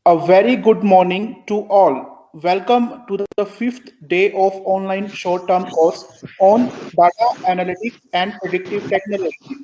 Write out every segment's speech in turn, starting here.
A very good morning to all. Welcome to the fifth day of online short-term course on data analytics and predictive technology.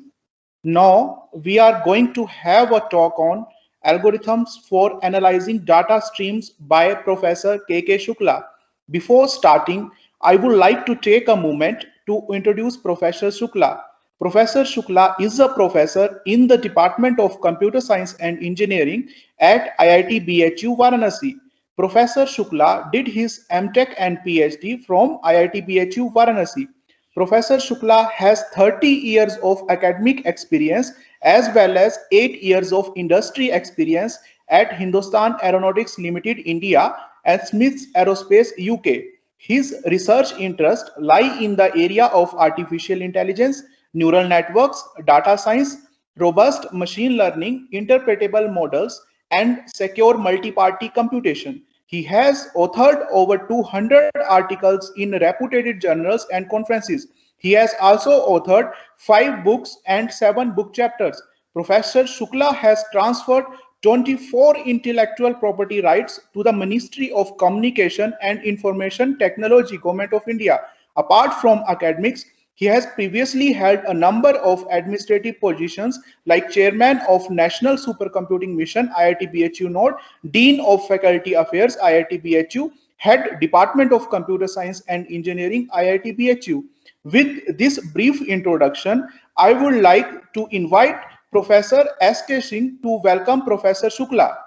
Now we are going to have a talk on algorithms for analyzing data streams by Professor K.K. Shukla. Before starting, I would like to take a moment to introduce Professor Shukla. Professor Shukla is a professor in the Department of Computer Science and Engineering at IIT BHU Varanasi. Professor Shukla did his MTech and PhD from IIT BHU Varanasi. Professor Shukla has 30 years of academic experience as well as 8 years of industry experience at Hindustan Aeronautics Limited India and Smiths Aerospace UK. His research interests lie in the area of artificial intelligence, neural networks, data science, robust machine learning, interpretable models, and secure multi-party computation. He has authored over 200 articles in reputed journals and conferences. He has also authored 5 books and 7 book chapters. Professor Shukla has transferred 24 intellectual property rights to the Ministry of Communication and Information Technology, Government of India. Apart from academics, he has previously held a number of administrative positions like Chairman of National Supercomputing Mission IIT BHU Node, Dean of Faculty Affairs IIT BHU, Head Department of Computer Science and Engineering IIT BHU. With this brief introduction, I would like to invite Professor S.K. Singh to welcome Professor Shukla.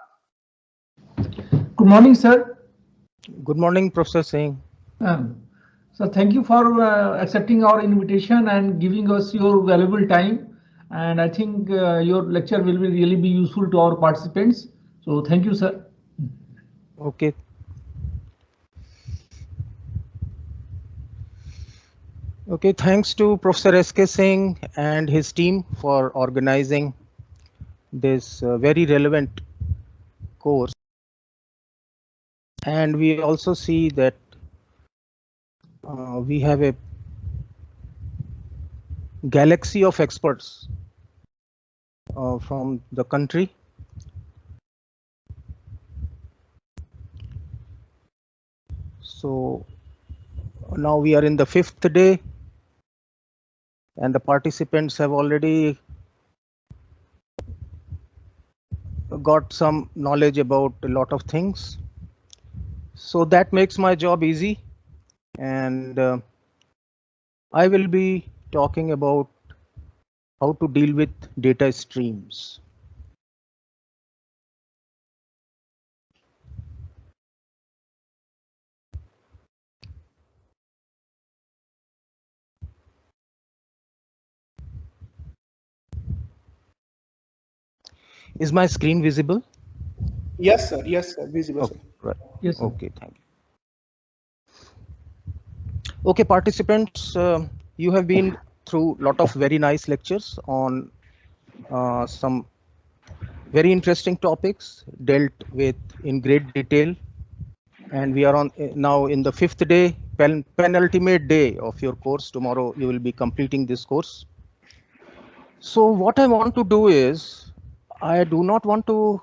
Good morning, sir. Good morning, Professor Singh. So thank you for accepting our invitation and giving us your valuable time. And I think your lecture will really be useful to our participants. So thank you, sir. Okay. Okay, thanks to Professor S.K. Singh and his team for organizing this very relevant course. And we also see that we have a galaxy of experts from the country. So now we are in the 5th day. And the participants have already got some knowledge about a lot of things. So that makes my job easy. And I will be talking about how to deal with data streams. Is my screen visible? Yes, sir. Yes, sir. Visible. Okay, right. Yes, sir. Okay, thank you. Okay, participants, you have been through a lot of very nice lectures on some very interesting topics dealt with in great detail. And we are on now in the 5th day, penultimate day of your course. Tomorrow you will be completing this course. So what I want to do is, I do not want to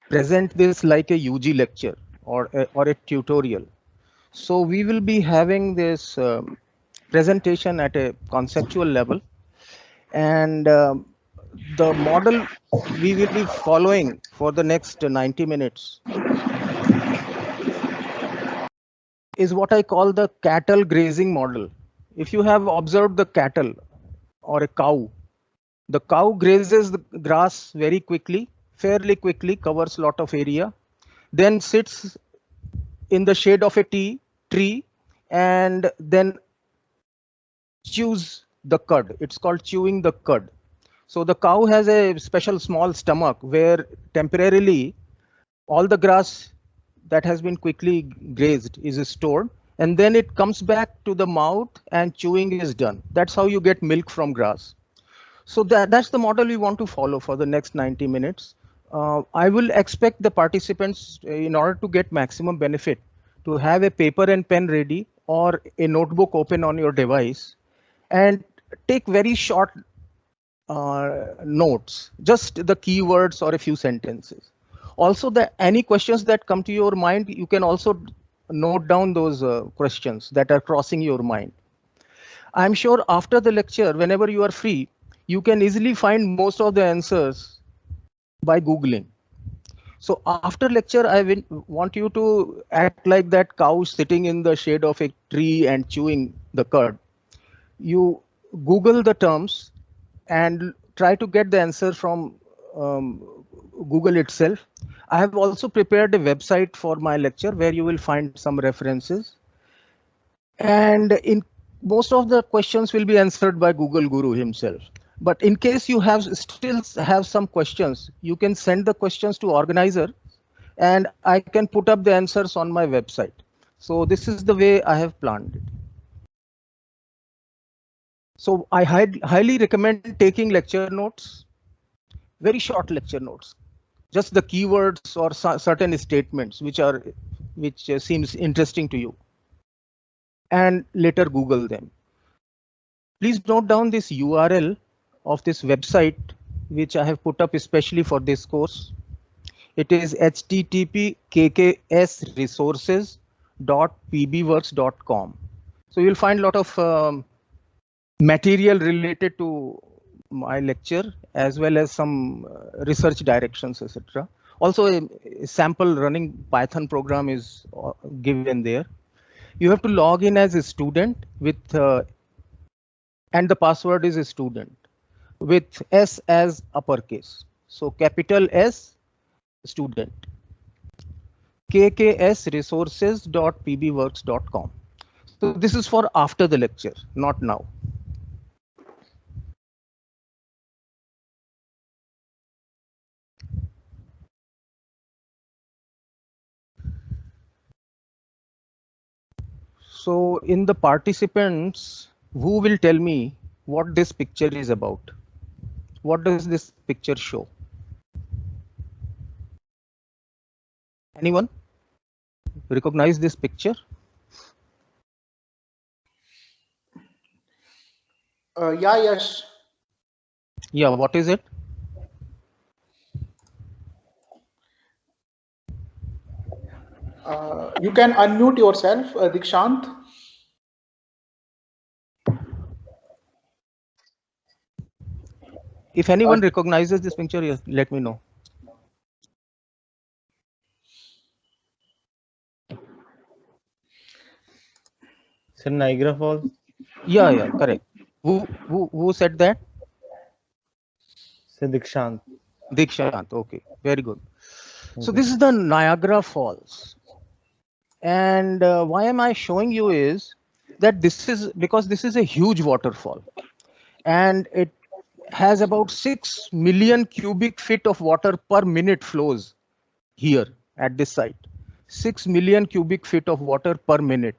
present this like a UG lecture or a tutorial. So we will be having this presentation at a conceptual level, and the model we will be following for the next 90 minutes is what I call the cattle grazing model. If you have observed the cattle or a cow, the cow grazes the grass very quickly, fairly quickly, covers a lot of area, then sits in the shade of a tree and then chews the cud. It's called chewing the cud. So the cow has a special small stomach where temporarily all the grass that has been quickly grazed is stored, and then it comes back to the mouth and chewing is done. That's how you get milk from grass. So that's the model we want to follow for the next 90 minutes. I will expect the participants, in order to get maximum benefit, to have a paper and pen ready or a notebook open on your device and take very short notes, just the keywords or a few sentences. Also, any questions that come to your mind, you can also note down those questions that are crossing your mind. I'm sure after the lecture, whenever you are free, you can easily find most of the answers by Googling. So after lecture, I will want you to act like that cow sitting in the shade of a tree and chewing the cud. You Google the terms and try to get the answer from Google itself. I have also prepared a website for my lecture where you will find some references. And in most of the questions will be answered by Google Guru himself. But in case you still have some questions, you can send the questions to organizer and I can put up the answers on my website. So this is the way I have planned it. So I highly recommend taking lecture notes, very short lecture notes, just the keywords or certain statements which seems interesting to you, and later Google them. Please note down this URL of this website, which I have put up especially for this course. It is http://kkssresources.pbworks.com. So you'll find a lot of material related to my lecture, as well as some research directions, etc. Also, a sample running Python program is given there. You have to log in as a student with, and the password is a student with S as uppercase. So capital S, student. kkssresources.pbworks.com. So this is for after the lecture, not now. So in the participants, who will tell me what this picture is about? What does this picture show? Anyone recognize this picture? Yeah, yes. Yeah, what is it? You can unmute yourself, Dikshant. If anyone recognizes this picture, yes, let me know. Sir, Niagara Falls. Yeah, correct. Who said that? Sir, Dikshant. Dikshant. Okay, very good. Okay. So this is the Niagara Falls. And why am I showing you is that this is because this is a huge waterfall, and it has about 6 million cubic feet of water per minute flows here at this site. 6 million cubic feet of water per minute.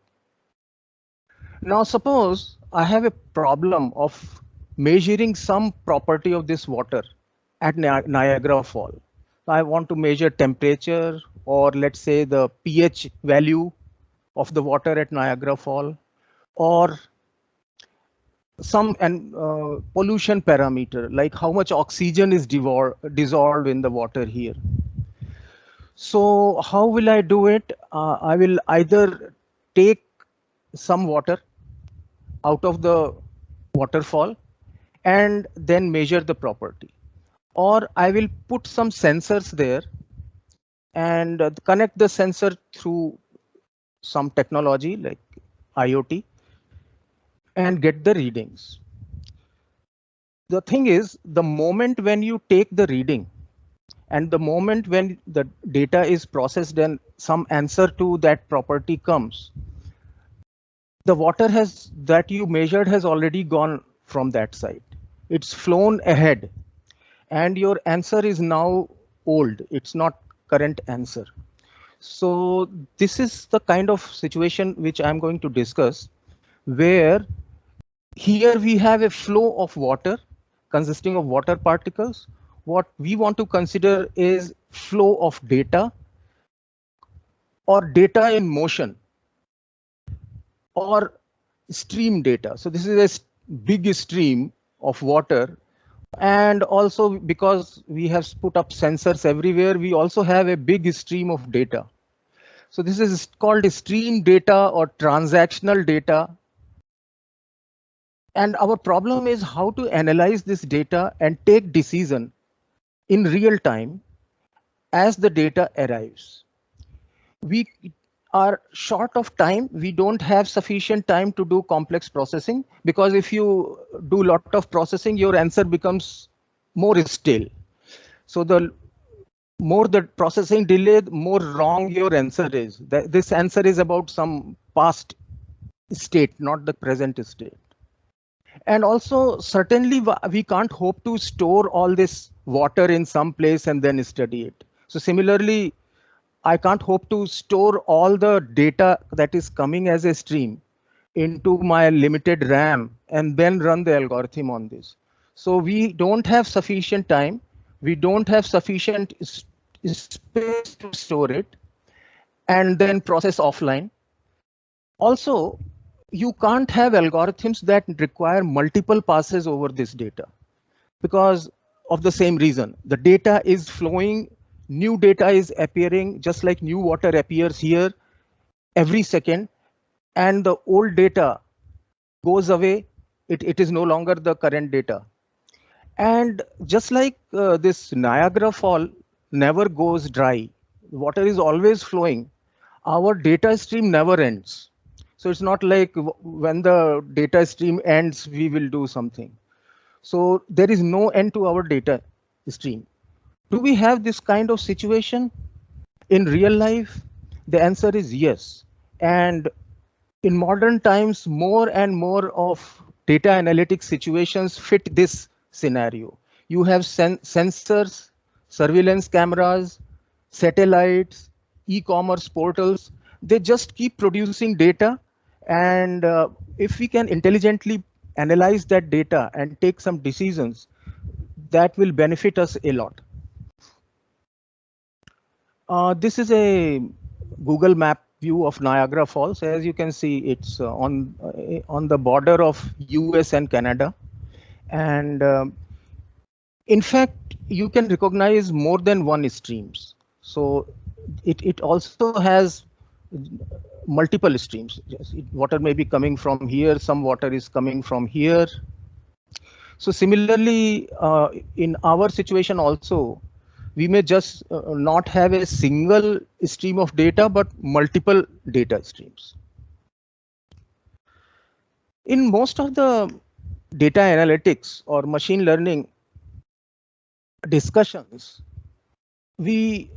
Now suppose I have a problem of measuring some property of this water at Niagara Fall. I want to measure temperature, or let's say the pH value of the water at Niagara Fall, or some pollution parameter, like how much oxygen is dissolved in the water here. So how will I do it? I will either take some water out of the waterfall and then measure the property, or I will put some sensors there and connect the sensor through some technology like IoT and get the readings. The thing is, the moment when you take the reading and the moment when the data is processed and some answer to that property comes, the water that you measured has already gone from that site. It's flown ahead and your answer is now old. It's not current answer. So this is the kind of situation which I'm going to discuss, where here we have a flow of water consisting of water particles. What we want to consider is flow of data, or data in motion, or stream data. So this is a big stream of water And also because we have put up sensors everywhere, we also have a big stream of data. So this is called stream data or transactional data. And our problem is how to analyze this data and take decision in real time as the data arrives. We are short of time. We don't have sufficient time to do complex processing, because if you do a lot of processing, your answer becomes more stale. So the more the processing delay, the more wrong your answer is. This answer is about some past state, not the present state. And also, certainly, we can't hope to store all this water in some place and then study it. So similarly, I can't hope to store all the data that is coming as a stream into my limited RAM and then run the algorithm on this. So we don't have sufficient time. We don't have sufficient space to store it and then process offline. Also, you can't have algorithms that require multiple passes over this data because of the same reason. The data is flowing, new data is appearing, just like new water appears here every second, and the old data goes away. It is no longer the current data. And just like this Niagara Fall never goes dry, water is always flowing, our data stream never ends. So it's not like when the data stream ends, we will do something. So there is no end to our data stream. Do we have this kind of situation in real life? The answer is yes. And in modern times, more and more of data analytics situations fit this scenario. You have sensors, surveillance cameras, satellites, e-commerce portals. They just keep producing data. And if we can intelligently analyze that data and take some decisions, that will benefit us a lot. This is a Google Map view of Niagara Falls. As you can see, it's on the border of US and Canada. And in fact, you can recognize more than one streams. So it also has multiple streams. Water may be coming from here, some water is coming from here. So similarly, in our situation also, we may just not have a single stream of data, but multiple data streams. In most of the data analytics or machine learning discussions, we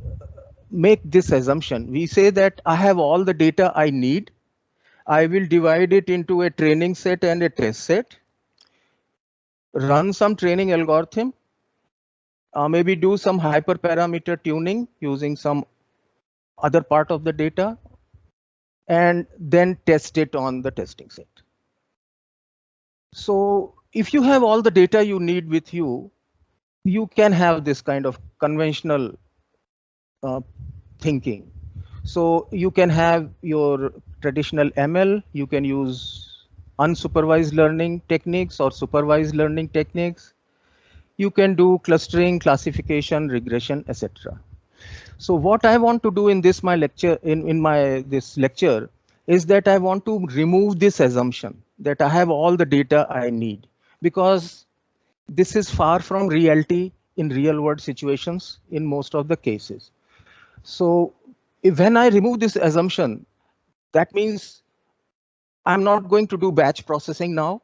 make this assumption. We say that I have all the data I need. I will divide it into a training set and a test set, run some training algorithm, maybe do some hyperparameter tuning using some other part of the data, and then test it on the testing set. So if you have all the data you need with you, you can have this kind of conventional thinking. So you can have your traditional ML, you can use unsupervised learning techniques or supervised learning techniques. You can do clustering, classification, regression, etc. So what I want to do in this lecture is that I want to remove this assumption that I have all the data I need, because this is far from reality in real world situations in most of the cases. So when I remove this assumption, that means I'm not going to do batch processing now,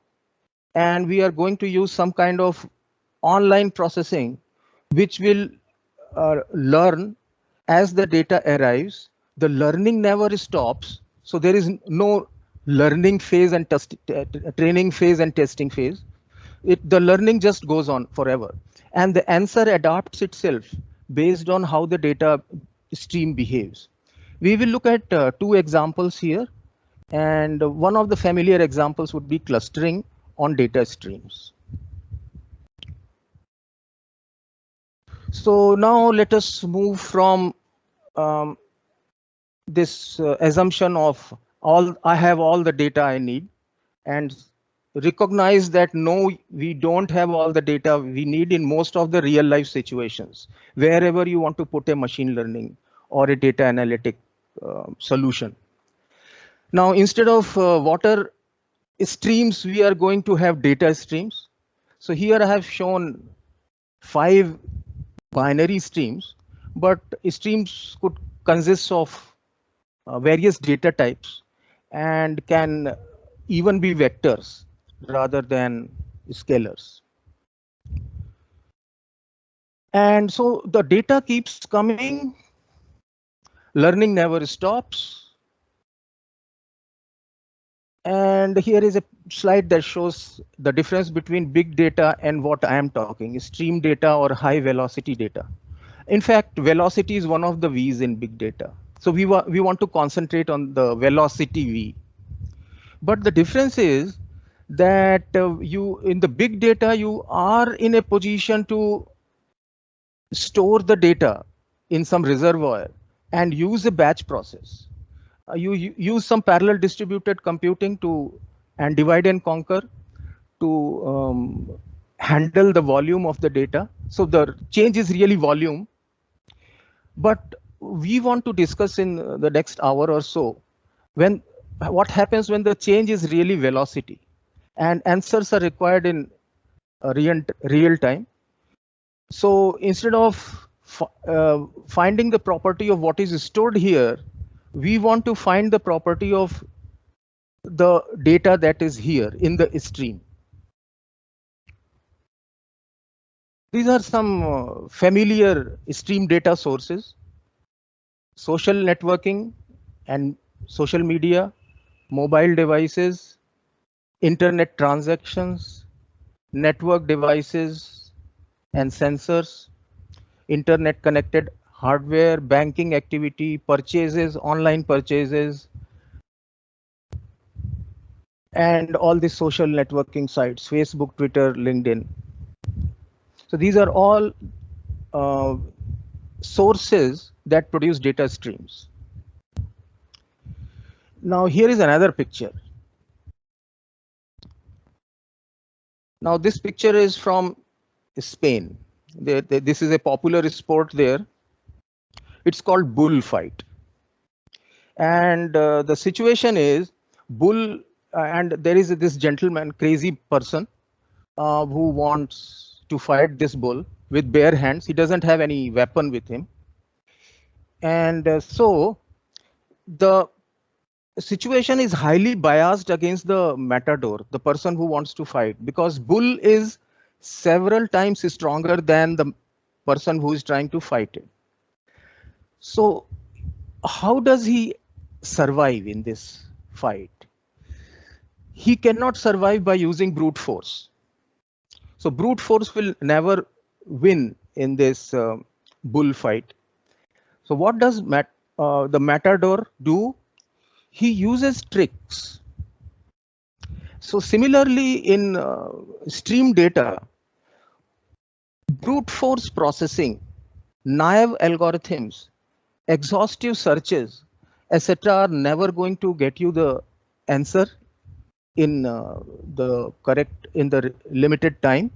and we are going to use some kind of online processing, which will learn as the data arrives. The learning never stops. So there is no learning phase and training phase and testing phase. The learning just goes on forever. And the answer adapts itself based on how the data stream behaves. We will look at two examples here. And one of the familiar examples would be clustering on data streams. So now let us move from this assumption of I have all the data I need, and recognize that no, we don't have all the data we need in most of the real life situations, wherever you want to put a machine learning or a data analytic solution. Now, instead of water streams, we are going to have data streams. So here I have shown 5 binary streams, but streams could consist of various data types and can even be vectors rather than scalars. And so the data keeps coming, learning never stops. And here is a slide that shows the difference between big data and what I am talking, stream data or high velocity data. In fact, velocity is one of the V's in big data. So we want to concentrate on the velocity V. But the difference is that in the big data, you are in a position to store the data in some reservoir and use a batch process. You use some parallel distributed computing and divide and conquer to handle the volume of the data. So the change is really volume. But we want to discuss in the next hour or so what happens when the change is really velocity and answers are required in real time. So instead of finding the property of what is stored here, we want to find the property of the data that is here in the stream. These are some familiar stream data sources: social networking and social media, mobile devices, internet transactions, network devices and sensors, internet connected hardware, banking activity, purchases, online purchases, and all the social networking sites, Facebook, Twitter, LinkedIn. So these are all sources that produce data streams. Now here is another picture. Now this picture is from Spain. This is a popular sport there. It's called bullfight. And the situation is bull, and there is this gentleman, crazy person, who wants to fight this bull with bare hands. He doesn't have any weapon with him. And so the situation is highly biased against the matador, the person who wants to fight, because bull is several times stronger than the person who is trying to fight it. So how does he survive in this fight? He cannot survive by using brute force. So brute force will never win in this bullfight. So what does the matador do? He uses tricks. So similarly in stream data, brute force processing, naive algorithms, exhaustive searches, etc. are never going to get you the answer in the limited time.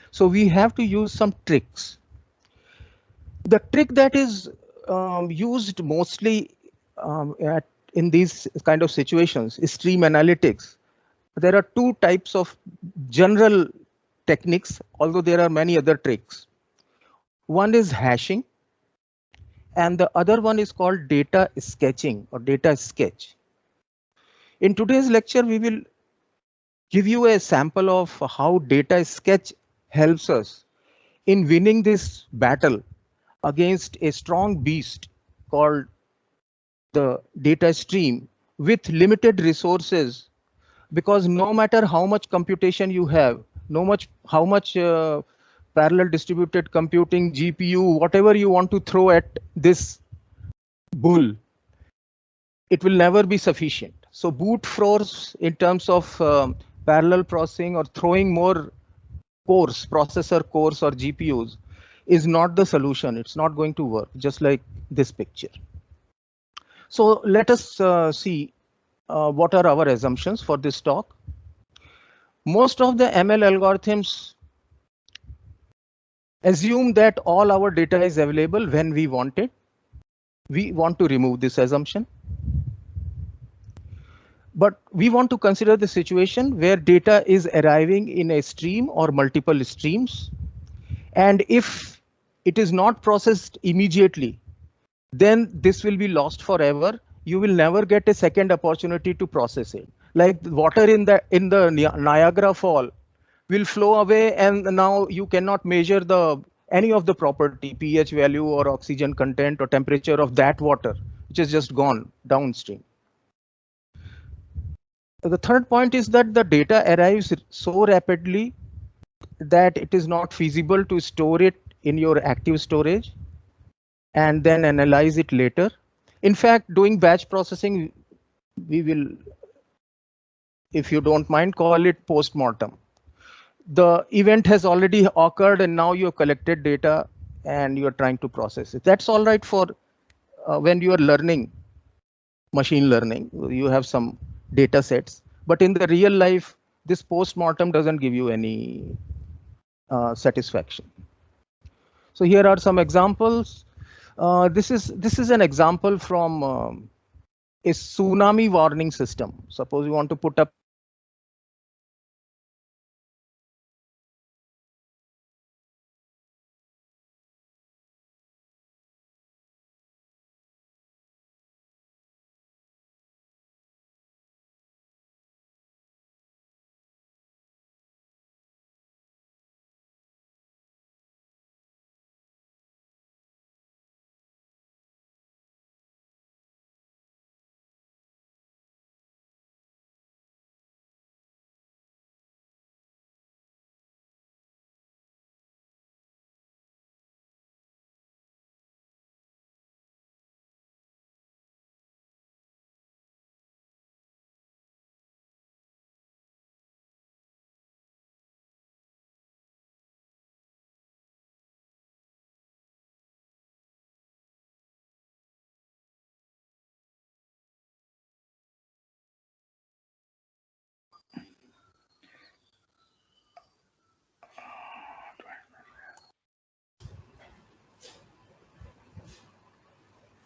So we have to use some tricks. The trick that is used mostly in these kind of situations is stream analytics. There are 2 types of general techniques, although there are many other tricks. One is hashing, and the other one is called data sketching or data sketch. In today's lecture, we will give you a sample of how data sketch helps us in winning this battle against a strong beast called the data stream with limited resources, because no matter how much computation you have, how much parallel distributed computing, GPU, whatever you want to throw at this bull, it will never be sufficient. So brute force in terms of parallel processing or throwing more processor cores or GPUs is not the solution. It's not going to work, just like this picture. So let us see what are our assumptions for this talk. Most of the ML algorithms assume that all our data is available when we want it. We want to remove this assumption. But we want to consider the situation where data is arriving in a stream or multiple streams. And if it is not processed immediately, then this will be lost forever. You will never get a second opportunity to process it. Like the water in the Niagara Fall will flow away, and now you cannot measure any of the property, pH value or oxygen content or temperature of that water, which is just gone downstream. The third point is that the data arrives so rapidly that it is not feasible to store it in your active storage and then analyze it later. In fact, doing batch processing, we will, if you don't mind, call it post-mortem. The event has already occurred and now you have collected data and you are trying to process it. That's all right for when you are learning machine learning, you have some data sets, but in the real life, this post-mortem doesn't give you any satisfaction. So here are some examples. This is an example from a tsunami warning system. Suppose you want to put up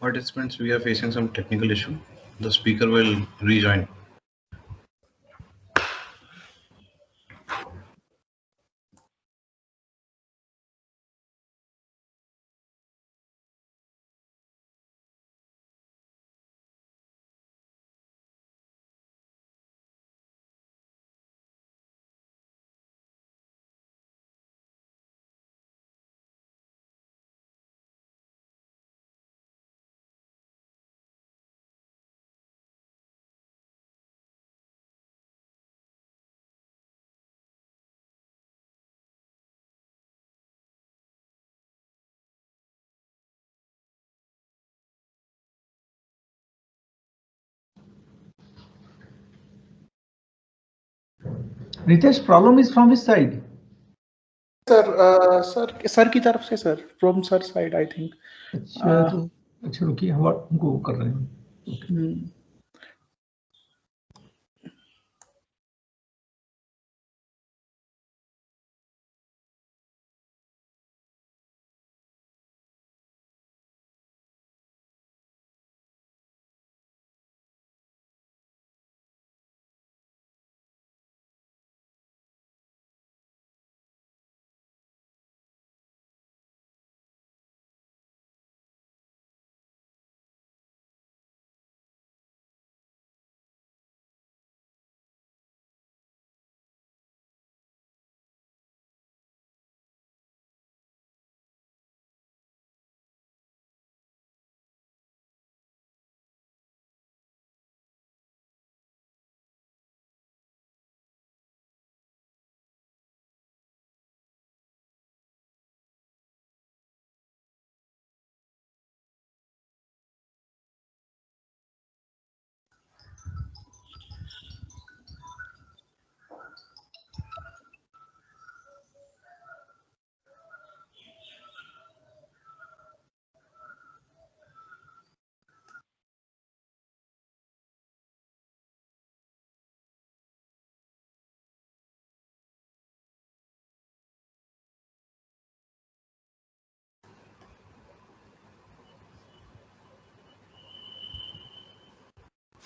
Participants, we are facing some technical issue. The speaker will rejoin. Ritesh, problem is from his side. Sir की तरफ से sir, from sir side I think. अच्छा रुकिए, हम उनको कर रहे हैं.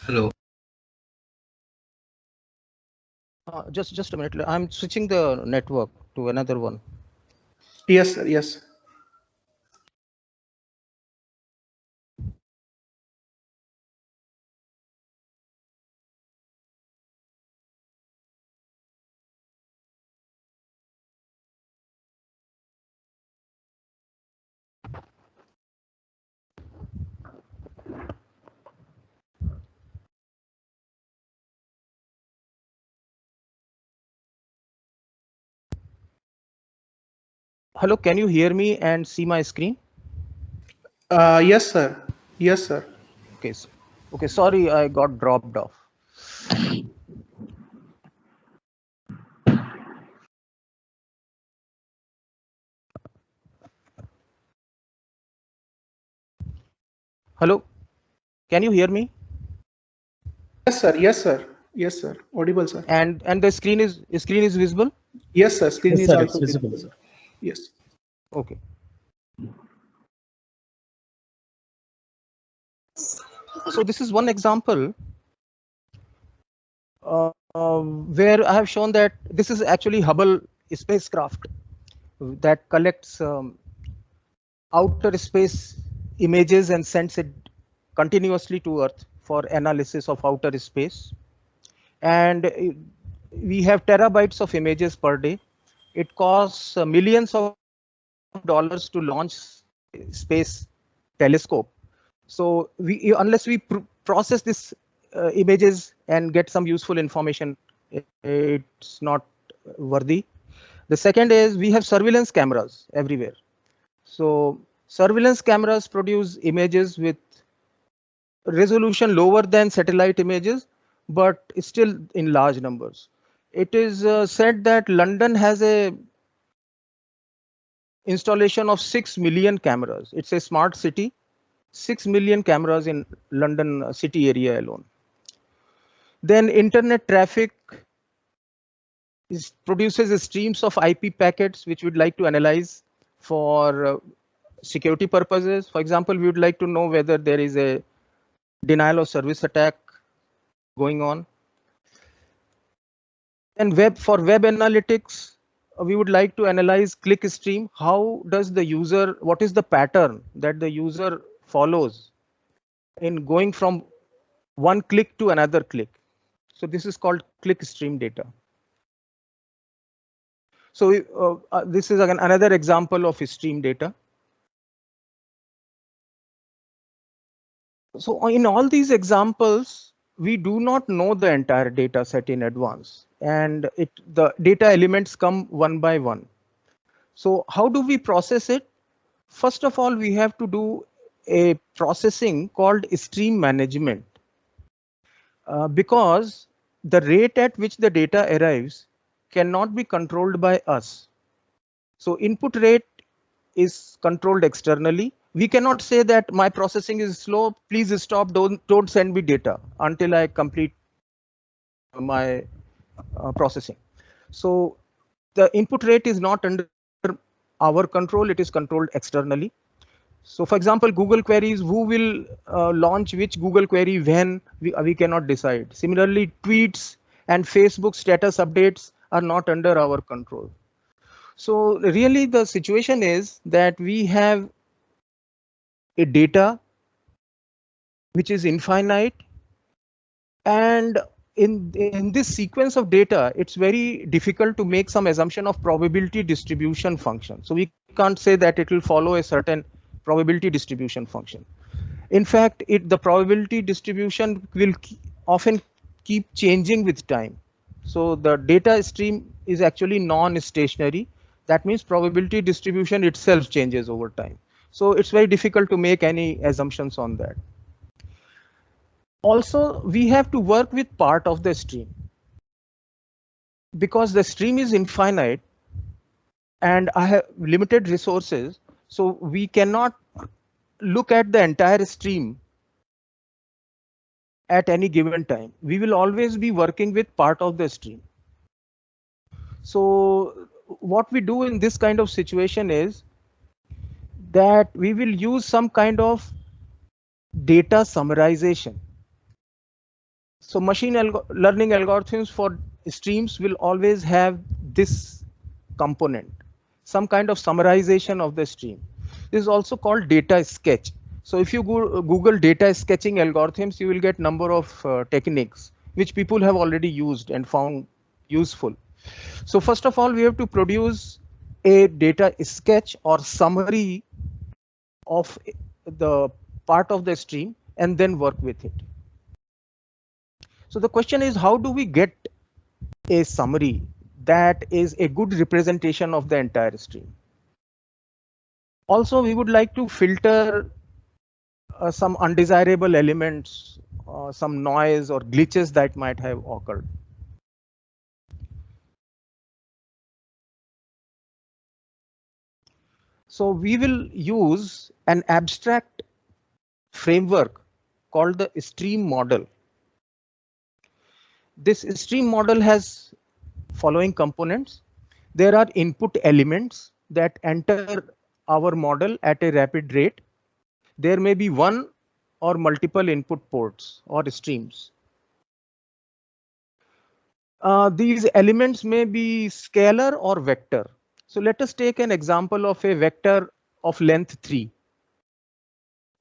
Hello. Just a minute. I'm switching the network to another one. Yes, sir. Yes. Hello, can you hear me and see my screen? Yes, sir. Yes, sir. Okay. Okay. Sorry, I got dropped off. Hello, can you hear me? Yes, sir. Yes, sir. Yes, sir. Audible, sir. And the screen is visible? Yes, sir. Screen Yes, is sir, it's also visible. visible. Yes. Okay. So this is one example where I have shown that this is actually Hubble spacecraft that collects outer space images and sends it continuously to Earth for analysis of outer space. And we have terabytes of images per day. It costs millions of dollars to launch space telescope. So unless we process this images and get some useful information, it's not worthy. The second is we have surveillance cameras everywhere. So surveillance cameras produce images with resolution lower than satellite images, but still in large numbers. It is said that London has a installation of 6 million cameras. It's a smart city, 6 million cameras in London city area alone. Then internet traffic produces streams of IP packets, which we'd like to analyze for security purposes. For example, we would like to know whether there is a denial of service attack going on. And for web analytics, we would like to analyze click stream. How does the user, what is the pattern that the user follows in going from one click to another click? So this is called click stream data. So this is again another example of stream data. So in all these examples, we do not know the entire data set in advance, and the data elements come one by one. So how do we process it? First of all, we have to do a processing called stream management, because the rate at which the data arrives cannot be controlled by us. So input rate is controlled externally. We cannot say that my processing is slow, please stop, don't send me data until I complete my processing. So the input rate is not under our control, it is controlled externally. So for example, Google queries, who will launch which Google query when, we cannot decide. Similarly, tweets and Facebook status updates are not under our control. So really the situation is that we have a data which is infinite, and in this sequence of data, it's very difficult to make some assumption of probability distribution function. So we can't say that it will follow a certain probability distribution function. In fact, the probability distribution will often keep changing with time. So the data stream is actually non-stationary. That means probability distribution itself changes over time. So it's very difficult to make any assumptions on that. Also, we have to work with part of the stream, because the stream is infinite and I have limited resources. So we cannot look at the entire stream at any given time. We will always be working with part of the stream. So what we do in this kind of situation is that we will use some kind of data summarization. So learning algorithms for streams will always have this component, some kind of summarization of the stream. This is also called data sketch. So if you Google data sketching algorithms, you will get number of techniques which people have already used and found useful. So first of all, we have to produce a data sketch or summary of the part of the stream and then work with it. So the question is, how do we get a summary that is a good representation of the entire stream? Also, we would like to filter some undesirable elements, some noise or glitches that might have occurred. So we will use an abstract framework called the stream model. This stream model has following components. There are input elements that enter our model at a rapid rate. There may be one or multiple input ports or streams. These elements may be scalar or vector. So let us take an example of a vector of length 3.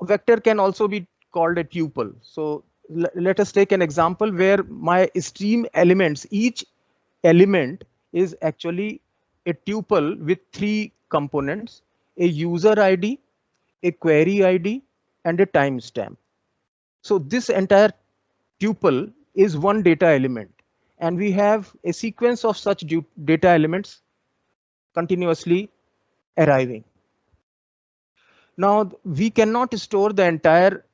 A vector can also be called a tuple. So let us take an example where my stream elements, each element is actually a tuple with 3 components: a user ID, a query ID, and a timestamp. So this entire tuple is one data element, and we have a sequence of such data elements continuously arriving. Now we cannot store the entire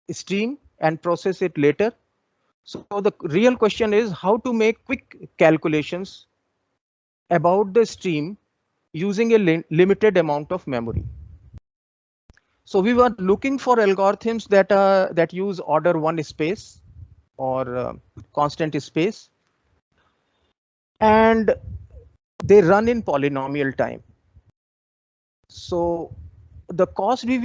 stream and process it later. So the real question is how to make quick calculations about the stream using a limited amount of memory. So we were looking for algorithms that use order 1 space or constant space, and they run in polynomial time. So the cost we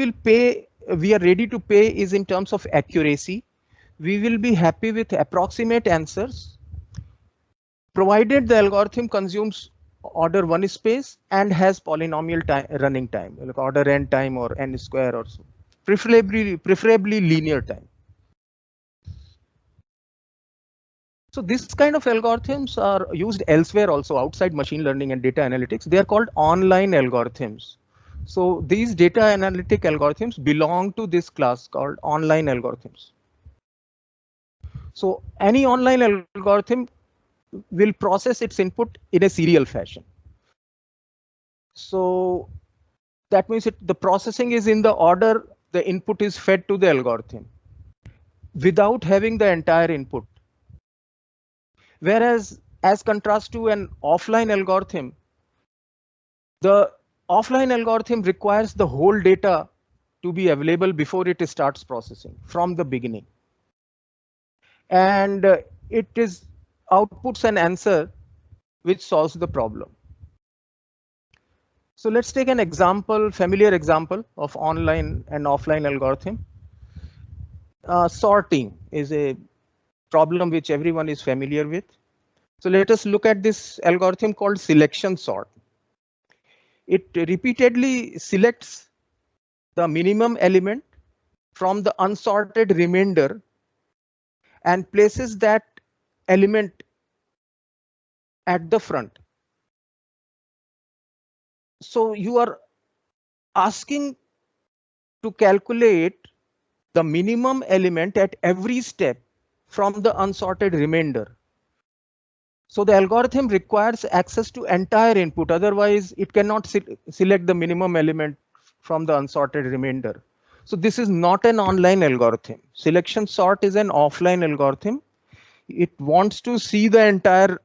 are ready to pay is in terms of accuracy. We will be happy with approximate answers, provided the algorithm consumes order 1 space and has polynomial running time, like order n time or n square or so, preferably linear time. So this kind of algorithms are used elsewhere also outside machine learning and data analytics. They are called online algorithms. So these data analytic algorithms belong to this class called online algorithms. So any online algorithm will process its input in a serial fashion. So that means the processing is in the order the input is fed to the algorithm without having the entire input. Whereas as contrast to an offline algorithm, the offline algorithm requires the whole data to be available before it starts processing from the beginning. And it outputs an answer which solves the problem. So let's take an example, familiar example of online and offline algorithm. Sorting is a problem which everyone is familiar with. So let us look at this algorithm called selection sort. It repeatedly selects the minimum element from the unsorted remainder and places that element at the front. So you are asking to calculate the minimum element at every step from the unsorted remainder. So the algorithm requires access to entire input, otherwise it cannot select the minimum element from the unsorted remainder. So this is not an online algorithm. Selection sort is an offline algorithm. It wants to see the entire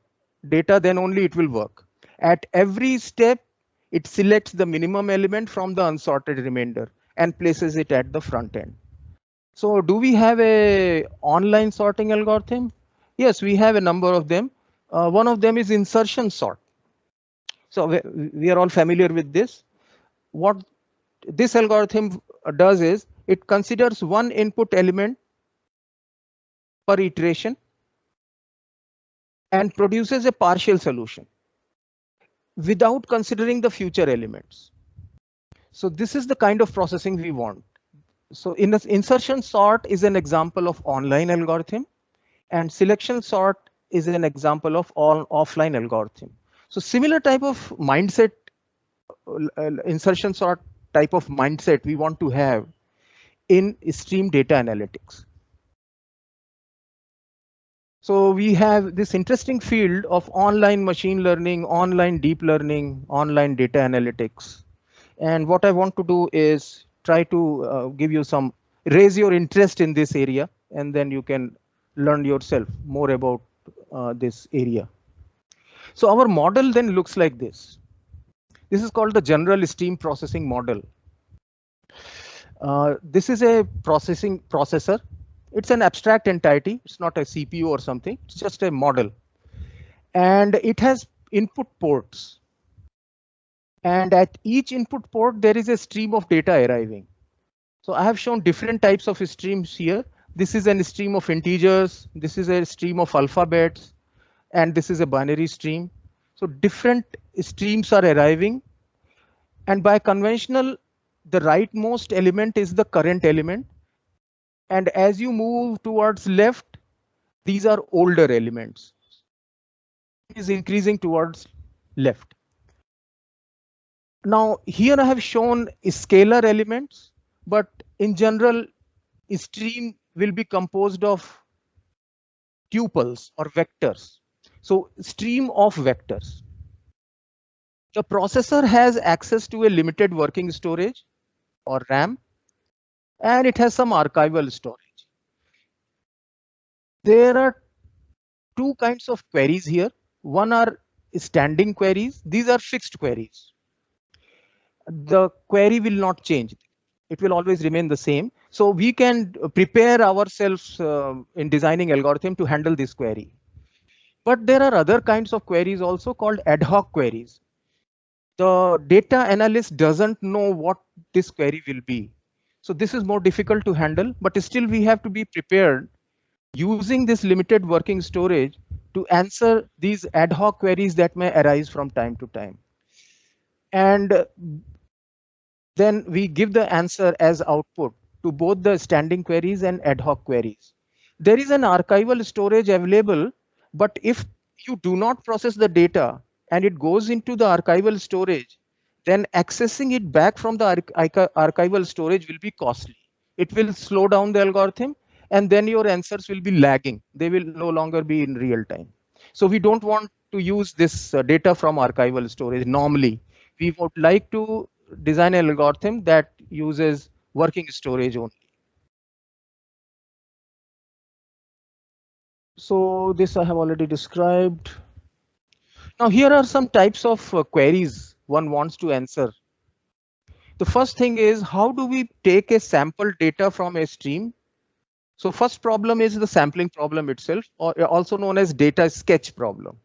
data, then only it will work. At every step, it selects the minimum element from the unsorted remainder and places it at the front end. So do we have a online sorting algorithm? Yes, we have a number of them. One of them is insertion sort. So we are all familiar with this. What this algorithm does is it considers one input element per iteration and produces a partial solution without considering the future elements. So this is the kind of processing we want. So insertion sort is an example of online algorithm, and selection sort is an example of offline algorithm. So similar type of mindset, insertion sort type of mindset we want to have in stream data analytics. So we have this interesting field of online machine learning, online deep learning, online data analytics. And what I want to do is try to give you some, raise your interest in this area, and then you can learn yourself more about this area. So our model then looks like this. This is called the general stream processing model. This is a processor. It's an abstract entity. It's not a CPU or something. It's just a model. And it has input ports. And at each input port, there is a stream of data arriving. So I have shown different types of streams here. This is a stream of integers. This is a stream of alphabets. And this is a binary stream. So different streams are arriving. And by conventional, the rightmost element is the current element. And as you move towards left, these are older elements. It is increasing towards left. Now here I have shown scalar elements, but in general, a stream will be composed of tuples or vectors. So stream of vectors. The processor has access to a limited working storage or RAM, and it has some archival storage. There are two kinds of queries here. One are standing queries. These are fixed queries. The query will not change. It will always remain the same. So we can prepare ourselves in designing algorithm to handle this query. But there are other kinds of queries also called ad hoc queries. The data analyst doesn't know what this query will be. So this is more difficult to handle, but still we have to be prepared using this limited working storage to answer these ad hoc queries that may arise from time to time. And then we give the answer as output to both the standing queries and ad hoc queries. There is an archival storage available, but if you do not process the data and it goes into the archival storage, then accessing it back from the archival storage will be costly. It will slow down the algorithm, and then your answers will be lagging. They will no longer be in real time. So we don't want to use this data from archival storage normally. We would like to design an algorithm that uses working storage only. So this I have already described. Now here are some types of queries one wants to answer. The first thing is, how do we take a sample data from a stream? So first problem is the sampling problem itself, or also known as data sketch problem.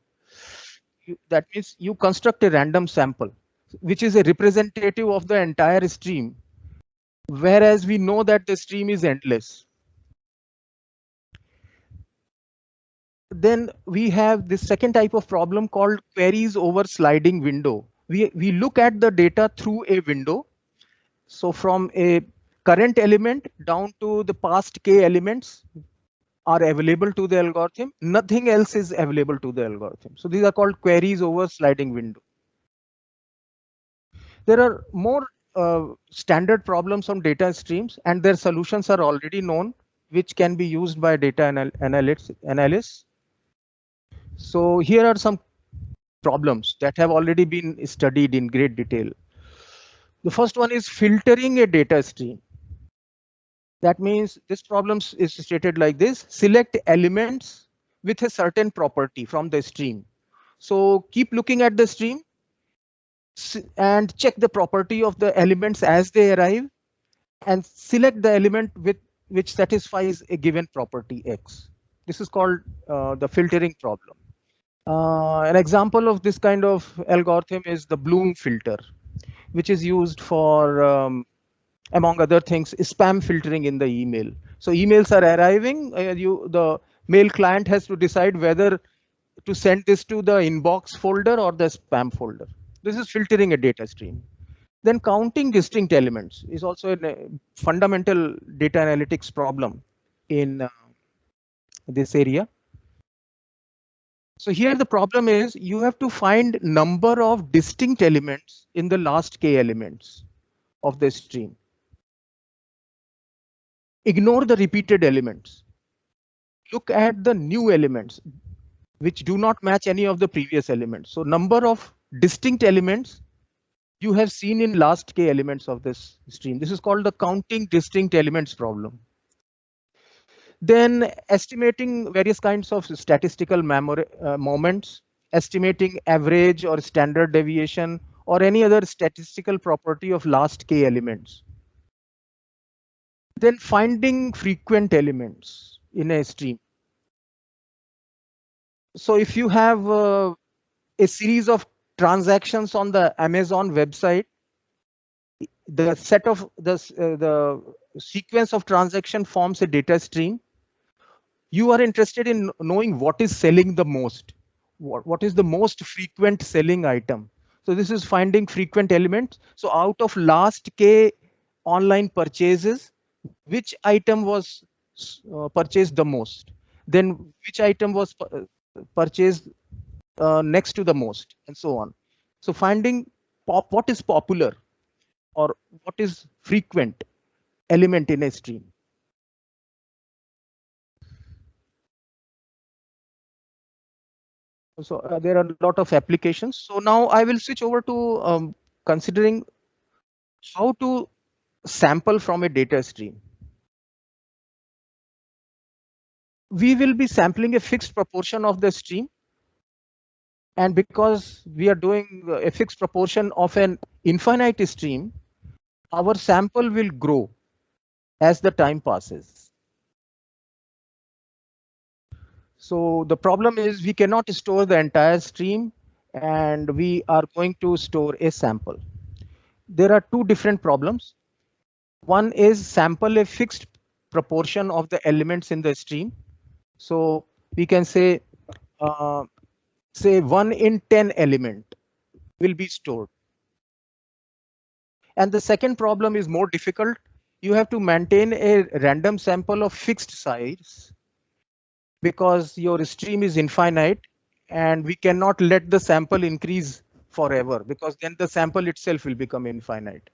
That means you construct a random sample, which is a representative of the entire stream, whereas we know that the stream is endless. Then we have this second type of problem called queries over sliding window. We look at the data through a window. So from a current element down to the past k elements are available to the algorithm. Nothing else is available to the algorithm. So these are called queries over sliding window. There are more standard problems on data streams, and their solutions are already known, which can be used by data analysts. So here are some problems that have already been studied in great detail. The first one is filtering a data stream. That means this problem is stated like this: select elements with a certain property from the stream. So keep looking at the stream and check the property of the elements as they arrive, and select the element which satisfies a given property X. This is called the filtering problem. An example of this kind of algorithm is the Bloom filter, which is used for, among other things, spam filtering in the email. So emails are arriving, the mail client has to decide whether to send this to the inbox folder or the spam folder. This is filtering a data stream. Then counting distinct elements is also a fundamental data analytics problem in this area. So here the problem is you have to find number of distinct elements in the last k elements of the stream. Ignore the repeated elements. Look at the new elements which do not match any of the previous elements. So number of distinct elements you have seen in last k elements of this stream. This is called the counting distinct elements problem. Then estimating various kinds of statistical moments, estimating average or standard deviation or any other statistical property of last k elements. Then finding frequent elements in a stream. So if you have a series of transactions on the Amazon website, the set of the sequence of transaction forms a data stream. You are interested in knowing what is selling the most, what is the most frequent selling item. So this is finding frequent elements. So out of last k online purchases, which item was purchased the most, then which item was purchased next to the most, and so on. So finding what is popular or what is frequent element in a stream. So there are a lot of applications. So now I will switch over to considering how to sample from a data stream. We will be sampling a fixed proportion of the stream. And because we are doing a fixed proportion of an infinite stream, our sample will grow as the time passes. So the problem is we cannot store the entire stream and we are going to store a sample. There are two different problems. One is sample a fixed proportion of the elements in the stream. So we can say 1 in 10 element will be stored. And the second problem is more difficult. You have to maintain a random sample of fixed size because your stream is infinite and we cannot let the sample increase forever because then the sample itself will become infinite.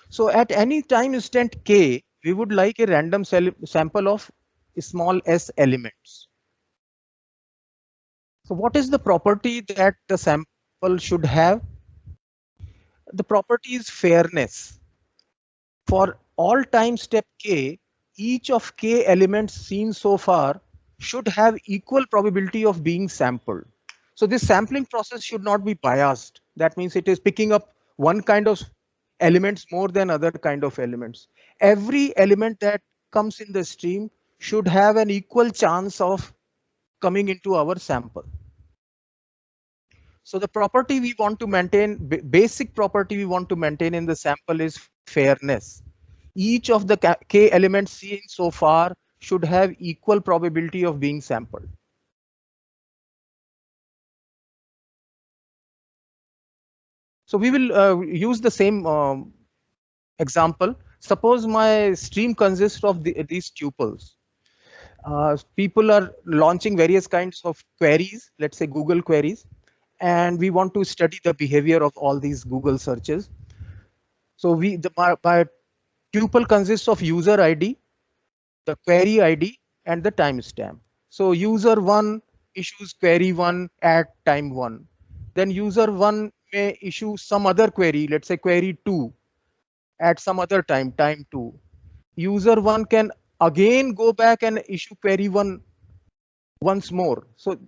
So at any time instant k, we would like a random sample of small s elements. So what is the property that the sample should have? The property is fairness. For all time step k, each of k elements seen so far should have equal probability of being sampled. So this sampling process should not be biased. That means it is picking up one kind of elements more than other kind of elements. Every element that comes in the stream should have an equal chance of coming into our sample. So the property we want to maintain, basic property we want to maintain in the sample is fairness. Each of the k elements seen so far should have equal probability of being sampled. So we will use the same example. Suppose my stream consists of these tuples. People are launching various kinds of queries, let's say Google queries, and we want to study the behavior of all these Google searches. So my tuple consists of user ID, the query ID, and the timestamp. So user 1 issues query 1 at time 1. Then user 1 may issue some other query, let's say query 2 at some other time 2. User 1 can again go back and issue query 1 once more. So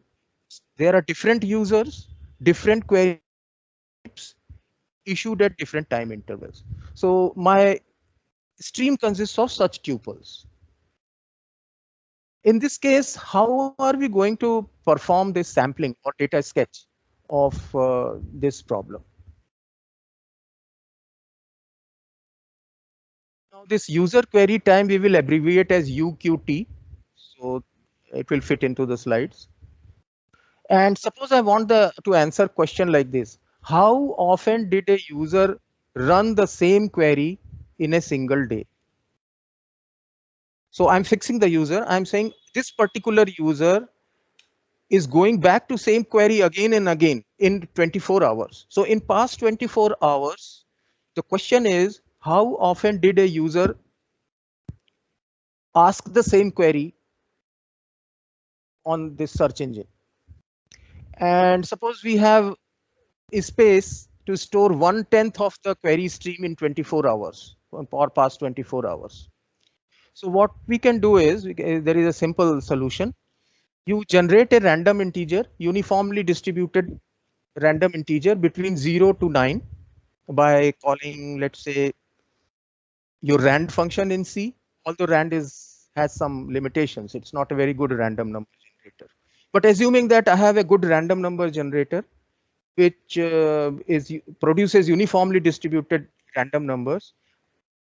there are different users, different queries issued at different time intervals. So my stream consists of such tuples. In this case, how are we going to perform this sampling or data sketch of this problem? Now this user query time we will abbreviate as UQT, so it will fit into the slides. And suppose I want to answer question like this: how often did a user run the same query in a single day? So I'm fixing the user. I'm saying this particular user is going back to same query again and again in 24 hours. So in past 24 hours, the question is, how often did a user ask the same query on this search engine? And suppose we have a space to store 1/10 of the query stream in 24 hours or past 24 hours. So what we can do is, there is a simple solution. You generate a random integer, uniformly distributed random integer between 0 to 9 by calling, let's say, your rand function in C. Although rand has some limitations, it's not a very good random number generator. But assuming that I have a good random number generator, which produces uniformly distributed random numbers,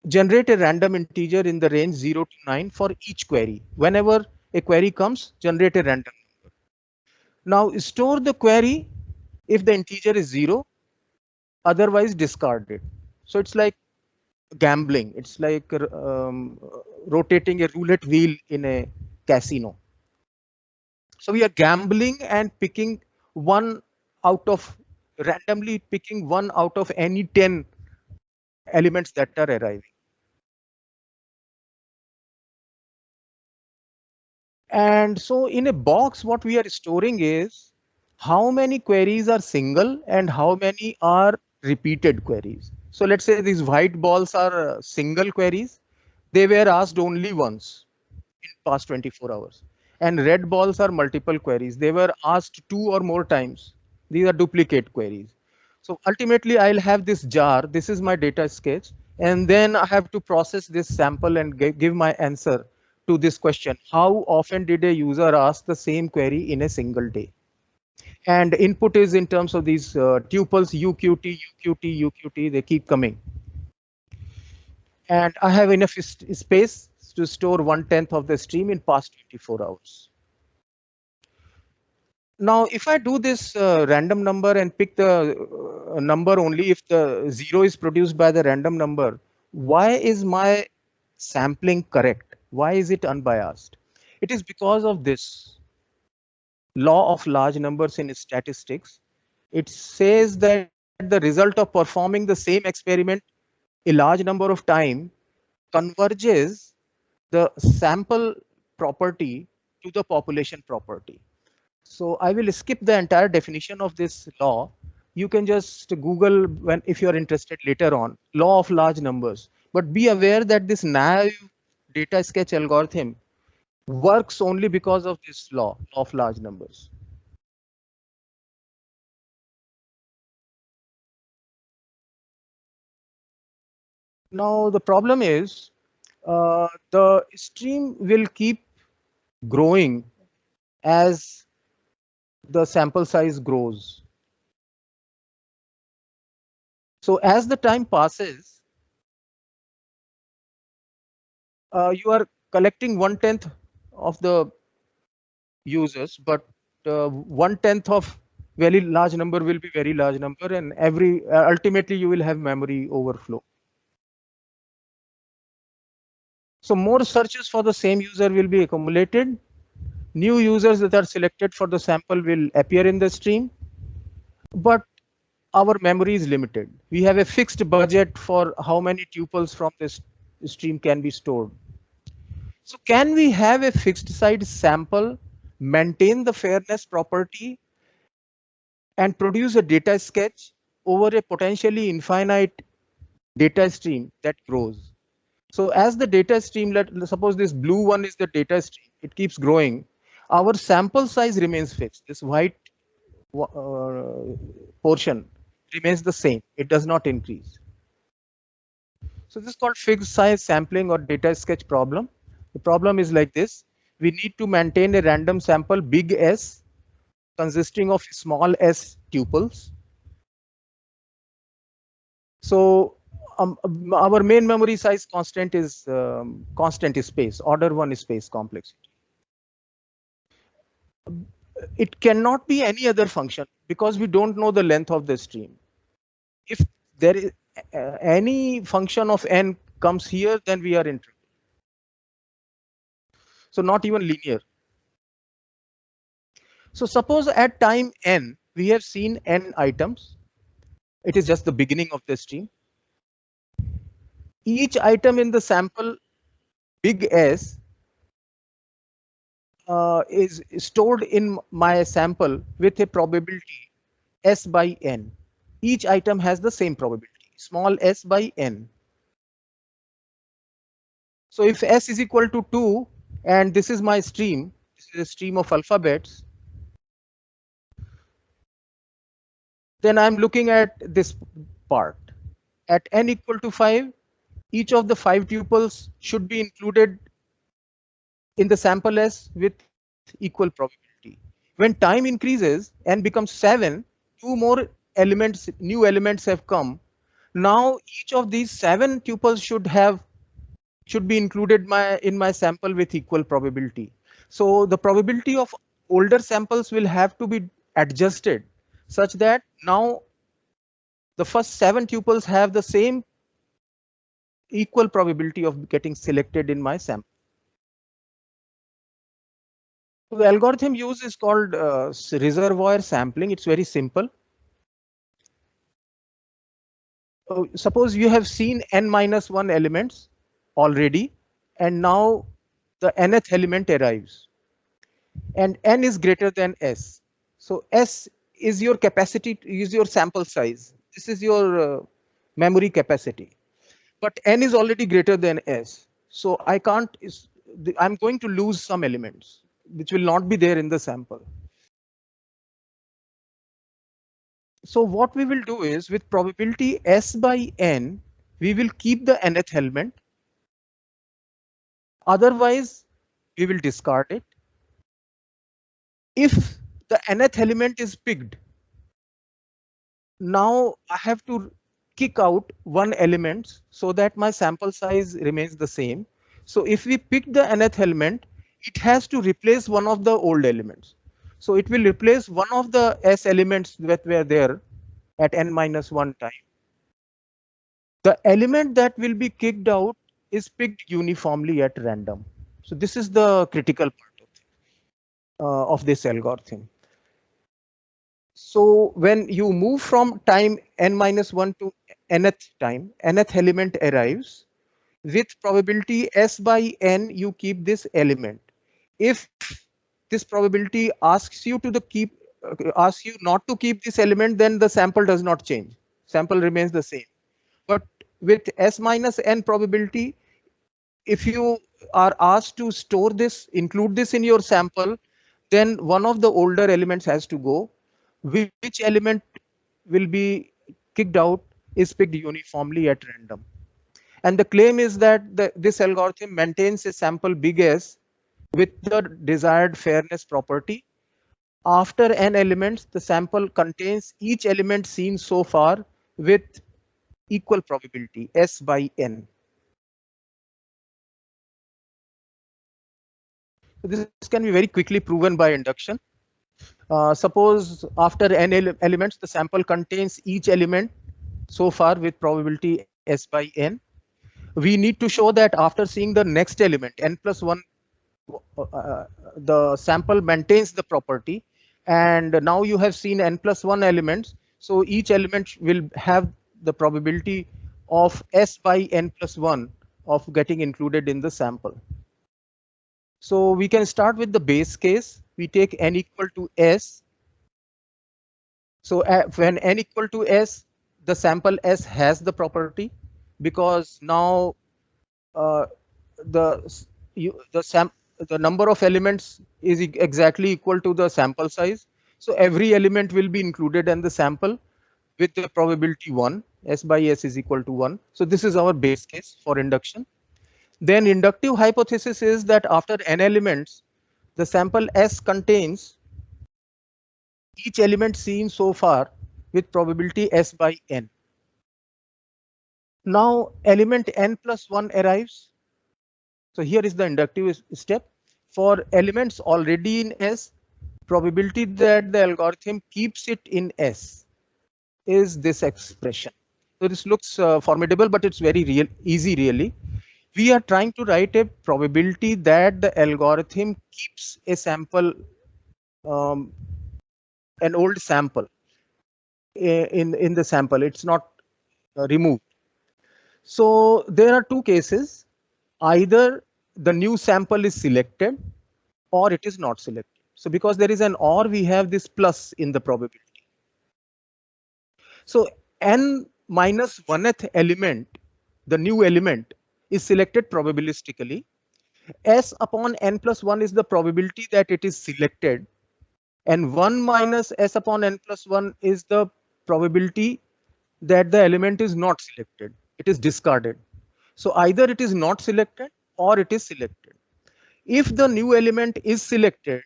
generate a random integer in the range 0 to 9 for each query. Whenever a query comes, generate a random number. Now store the query if the integer is 0, otherwise discard it. So it's like gambling. It's like rotating a roulette wheel in a casino. So we are gambling and picking randomly picking one out of any 10 elements that are arriving. And so in a box, what we are storing is how many queries are single and how many are repeated queries. So let's say these white balls are single queries. They were asked only once in past 24 hours. And red balls are multiple queries. They were asked 2 or more times. These are duplicate queries. So ultimately I'll have this jar. This is my data sketch. And then I have to process this sample and give my answer to this question: how often did a user ask the same query in a single day? And input is in terms of these tuples, UQT, UQT, UQT, they keep coming. And I have enough space to store 1/10 of the stream in past 24 hours. Now, if I do this random number and pick the number only if the 0 is produced by the random number, why is my sampling correct? Why is it unbiased? It is because of this law of large numbers in statistics. It says that the result of performing the same experiment a large number of time converges the sample property to the population property. So I will skip the entire definition of this law. You can just Google if you're interested later on, law of large numbers. But be aware that this naive data sketch algorithm works only because of this law of large numbers. Now the problem is the stream will keep growing as the sample size grows. So as the time passes, you are collecting 1/10 of the users, but 1/10 of very large number will be very large number, and ultimately you will have memory overflow. So more searches for the same user will be accumulated. New users that are selected for the sample will appear in the stream, but our memory is limited. We have a fixed budget for how many tuples from this stream can be stored. So can we have a fixed size sample, maintain the fairness property, and produce a data sketch over a potentially infinite data stream that grows? So as the data stream, let's suppose this blue one is the data stream, it keeps growing. Our sample size remains fixed. This white portion remains the same. It does not increase. So this is called fixed size sampling or data sketch problem. The problem is like this. We need to maintain a random sample big S consisting of small s tuples. So Our main memory size constant is space, order 1 space complexity. It cannot be any other function because we don't know the length of the stream. If there is any function of n comes here, then we are in trouble. So not even linear. So suppose at time n, we have seen n items. It is just the beginning of the stream. Each item in the sample big S is stored in my sample with a probability S by n. Each item has the same probability, small s by n. So if s is equal to 2 and this is my stream, this is a stream of alphabets, then I'm looking at this part. At n equal to 5, each of the 5 tuples should be included in the sample S with equal probability. When time increases and becomes 7, 2 more elements, new elements have come. Now each of these 7 tuples should be included in my sample with equal probability. So the probability of older samples will have to be adjusted such that now the first 7 tuples have the same equal probability of getting selected in my sample. The algorithm used is called reservoir sampling. It's very simple. Suppose you have seen n-1 elements already, and now the nth element arrives, and n is greater than s. So s is your capacity, is your sample size. This is your memory capacity, but n is already greater than s. So I'm going to lose some elements which will not be there in the sample. So what we will do is, with probability s by n, we will keep the nth element. Otherwise, we will discard it. If the nth element is picked, now I have to kick out one element so that my sample size remains the same. So if we pick the nth element, it has to replace one of the old elements. So it will replace one of the s elements that were there at n-1 time. The element that will be kicked out is picked uniformly at random. So this is the critical part of this algorithm. So when you move from time n-1 to nth time, nth element arrives. With probability s by n, you keep this element. If this probability asks you not to keep this element, then the sample does not change. Sample remains the same. But with s minus n probability, if you are asked to store this, include this in your sample, then one of the older elements has to go. Which element will be kicked out is picked uniformly at random. And the claim is that this algorithm maintains a sample big S with the desired fairness property. After n elements, the sample contains each element seen so far with equal probability, S by n. So this can be very quickly proven by induction. Suppose after n elements, the sample contains each element so far with probability S by n. We need to show that after seeing the next element, n+1, the sample maintains the property. And now you have seen n+1 elements. So each element will have the probability of S by n+1 of getting included in the sample. So we can start with the base case. We take n equal to S. So when n equal to S, the sample S has the property, because now the number of elements is exactly equal to the sample size. So every element will be included in the sample with the probability 1. S by S is equal to 1. So this is our base case for induction. Then inductive hypothesis is that after n elements, the sample S contains each element seen so far with probability S by n. Now element n plus 1 arrives. So here is the inductive step. For elements already in S, probability that the algorithm keeps it in S is this expression. So this looks formidable, but it's very easy really. We are trying to write a probability that the algorithm keeps a sample, an old sample in the sample. It's not removed. So there are two cases. Either the new sample is selected or it is not selected. So because there is an or, we have this plus in the probability. So n minus 1th element, the new element, is selected probabilistically. S upon n plus 1 is the probability that it is selected, and 1 minus s upon n plus 1 is the probability that the element is not selected. It is discarded. So either it is not selected or it is selected. If the new element is selected,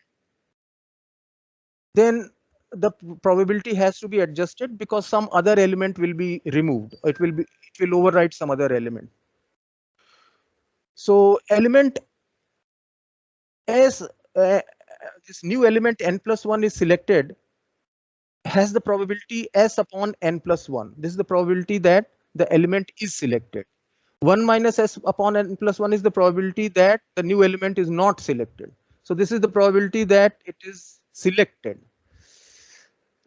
then the probability has to be adjusted because some other element will be removed. It will override some other element. So element as this new element n plus 1 is selected has the probability s upon n plus 1. This is the probability that the element is selected. 1 minus s upon n plus 1 is the probability that the new element is not selected. So this is the probability that it is selected.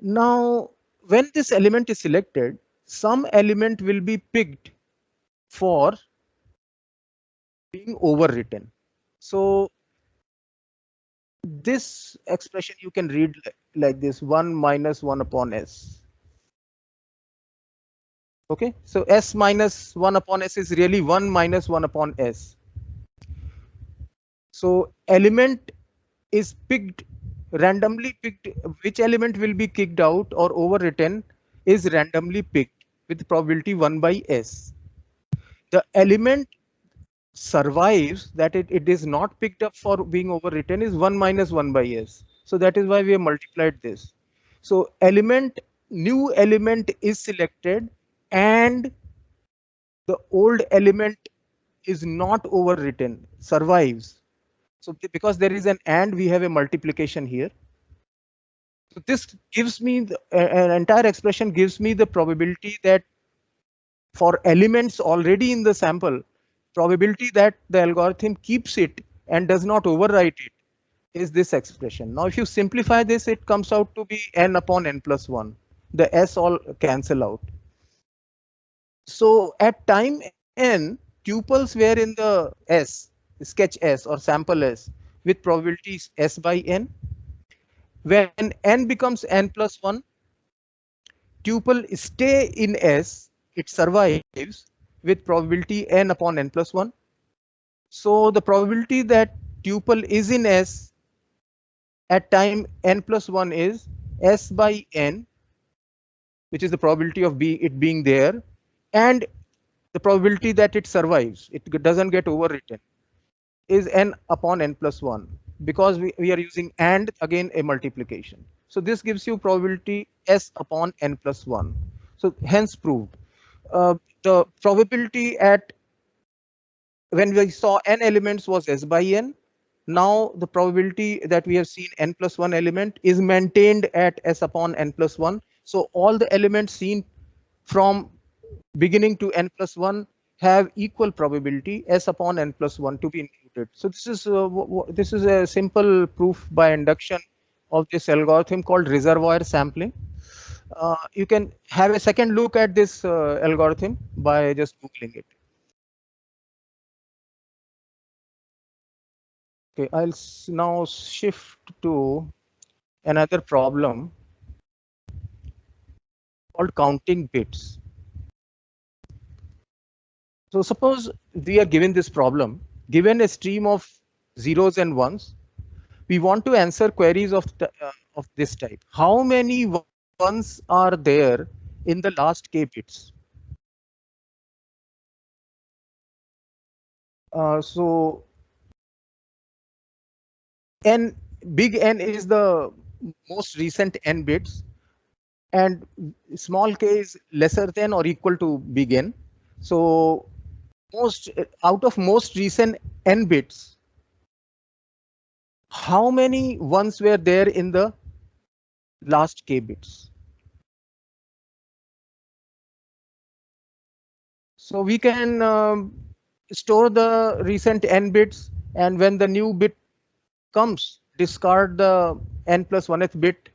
Now, when this element is selected, some element will be picked for being overwritten. So this expression you can read like this: 1 minus 1 upon s. Okay, so s minus 1 upon s is really 1 minus 1 upon s. So element is picked, randomly picked. Which element will be kicked out or overwritten is randomly picked with probability 1 by s. The element survives, that it is not picked up for being overwritten, is 1 minus 1 by s. So that is why we have multiplied this. So new element is selected and the old element is not overwritten, survives. So because there is an and, we have a multiplication here. So this gives me an entire expression gives me the probability that for elements already in the sample, probability that the algorithm keeps it and does not overwrite it is this expression. Now, if you simplify this, it comes out to be n upon n plus 1. The s all cancel out. So at time n, tuples were in the S, sketch S or sample S with probabilities s by n. When n becomes n plus 1, tuple stay in S, it survives with probability n upon n plus 1. So the probability that tuple is in S at time n plus 1 is s by n, which is the probability of it being there, and the probability that it survives, it doesn't get overwritten, is n upon n plus 1, because we are using and, again a multiplication. So this gives you probability s upon n plus 1. So hence proved. The probability at when we saw n elements was s by n. Now the probability that we have seen n plus 1 element is maintained at s upon n plus 1. So all the elements seen from beginning to n plus 1 have equal probability s upon n plus 1 to be included. So this is a simple proof by induction of this algorithm called reservoir sampling. You can have a second look at this algorithm by just googling it. Okay, I'll now shift to another problem called counting bits. So suppose we are given this problem, given a stream of zeros and ones, we want to answer queries of this type. How many ones are there in the last k bits? So n, big N is the most recent n bits, and small k is lesser than or equal to big N. So out of most recent n bits, how many ones were there in the last k bits? So we can store the recent n bits, and when the new bit comes, discard the n plus 1th bit.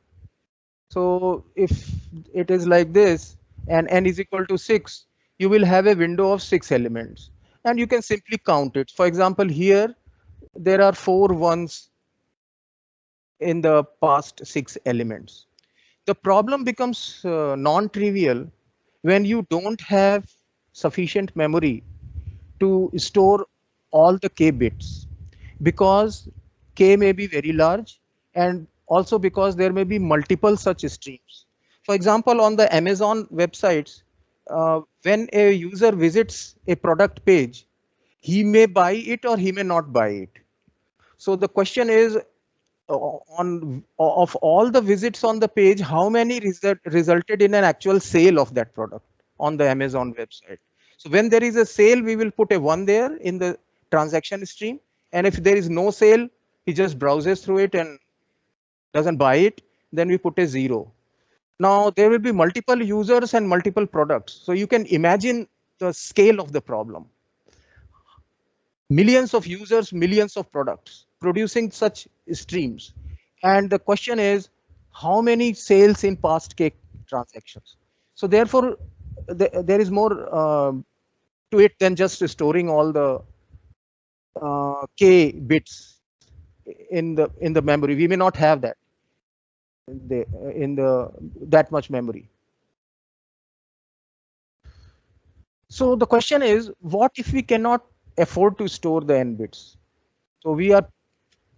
So if it is like this and n is equal to 6, you will have a window of 6 elements, and you can simply count it. For example, here there are 4 ones in the past 6 elements. The problem becomes non-trivial when you don't have sufficient memory to store all the k bits, because k may be very large, and also because there may be multiple such streams. For example, on the Amazon websites, when a user visits a product page, he may buy it or he may not buy it. So the question is, of all the visits on the page, how many resulted in an actual sale of that product on the Amazon website? So when there is a sale, we will put a 1 there in the transaction stream. And if there is no sale, he just browses through it and doesn't buy it, then we put a 0. Now there will be multiple users and multiple products. So you can imagine the scale of the problem. Millions of users, millions of products producing such streams. And the question is, how many sales in past k transactions? So therefore, there is more to it than just storing all the k bits in the memory. We may not have that in that much memory. So the question is, what if we cannot afford to store the n bits? So we are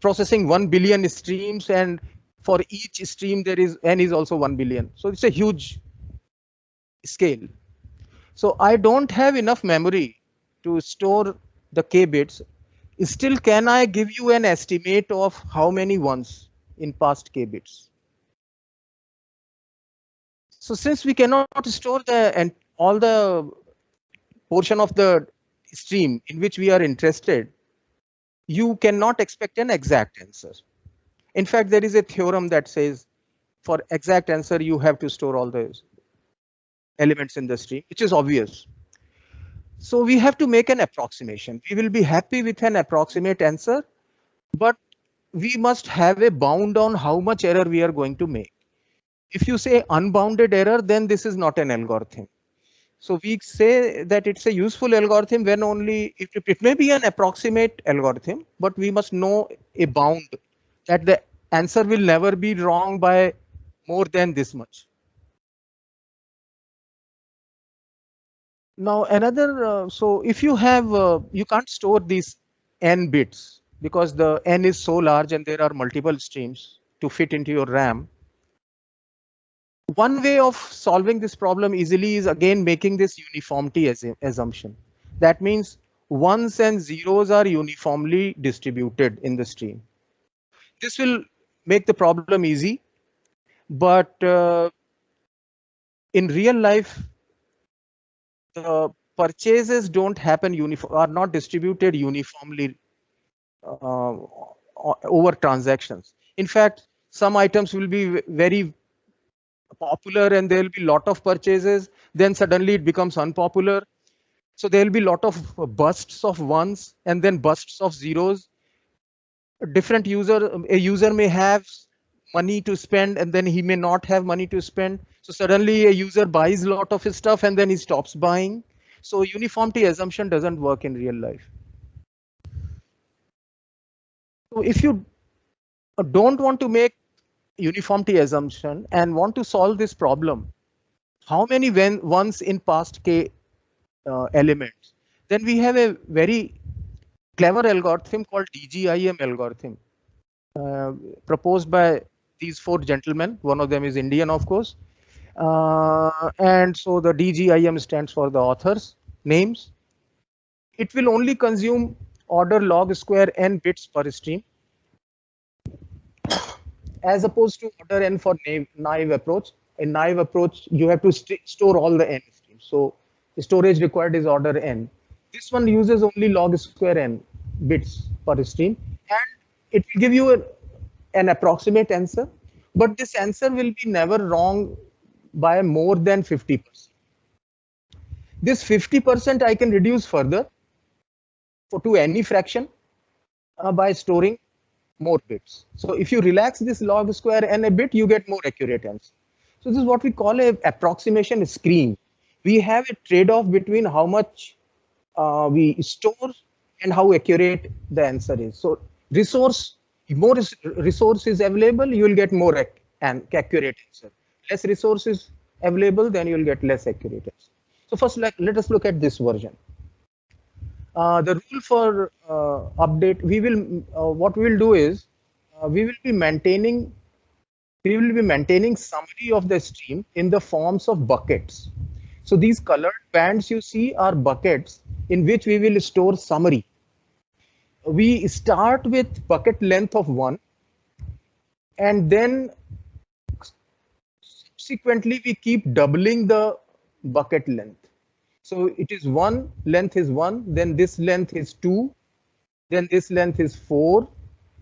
processing 1 billion streams, and for each stream there is n is also 1 billion. So it's a huge scale. So I don't have enough memory to store the k bits. Still, can I give you an estimate of how many ones in past k bits? So since we cannot store all the portion of the stream in which we are interested, you cannot expect an exact answer. In fact, there is a theorem that says for exact answer, you have to store all the elements in the stream, which is obvious. So we have to make an approximation. We will be happy with an approximate answer, but we must have a bound on how much error we are going to make. If you say unbounded error, then this is not an algorithm. So we say that it's a useful algorithm when only it may be an approximate algorithm, but we must know a bound that the answer will never be wrong by more than this much. Now another, so if you have, you can't store these n bits because the n is so large and there are multiple streams to fit into your RAM. One way of solving this problem easily is again making this uniformity assumption. That means ones and zeros are uniformly distributed in the stream. This will make the problem easy, but in real life, the purchases don't happen are not distributed uniformly over transactions. In fact, some items will be very popular and there will be a lot of purchases, then suddenly it becomes unpopular. So there will be a lot of bursts of ones and then bursts of zeros. A user may have money to spend and then he may not have money to spend. So suddenly a user buys a lot of his stuff and then he stops buying. So uniformity assumption doesn't work in real life. So if you don't want to make uniformity assumption and want to solve this problem, how many ones in past k elements, then we have a very clever algorithm called DGIM algorithm proposed by these 4 gentlemen. One of them is Indian, of course. And so the DGIM stands for the authors' names. It will only consume order log square n bits per stream, as opposed to order n for naive approach. In naive approach, you have to store all the n streams. So storage required is order n. This one uses only log square n bits per stream, and it will give you an approximate answer, but this answer will be never wrong by more than 50%. This 50% I can reduce further to any fraction by storing more bits. So if you relax this log square n a bit, you get more accurate answer. So this is what we call a approximation screen. We have a trade-off between how much we store and how accurate the answer is. So more resources available, you will get more accurate answer. Less resources available, then you will get less accurate answer. So first, let us look at this version. The rule for update, what we will do is we will be maintaining summary of the stream in the forms of buckets. So these colored bands you see are buckets in which we will store summary. We start with bucket length of 1, and then subsequently we keep doubling the bucket length. So it is 1, length is 1, then this length is 2, then this length is 4,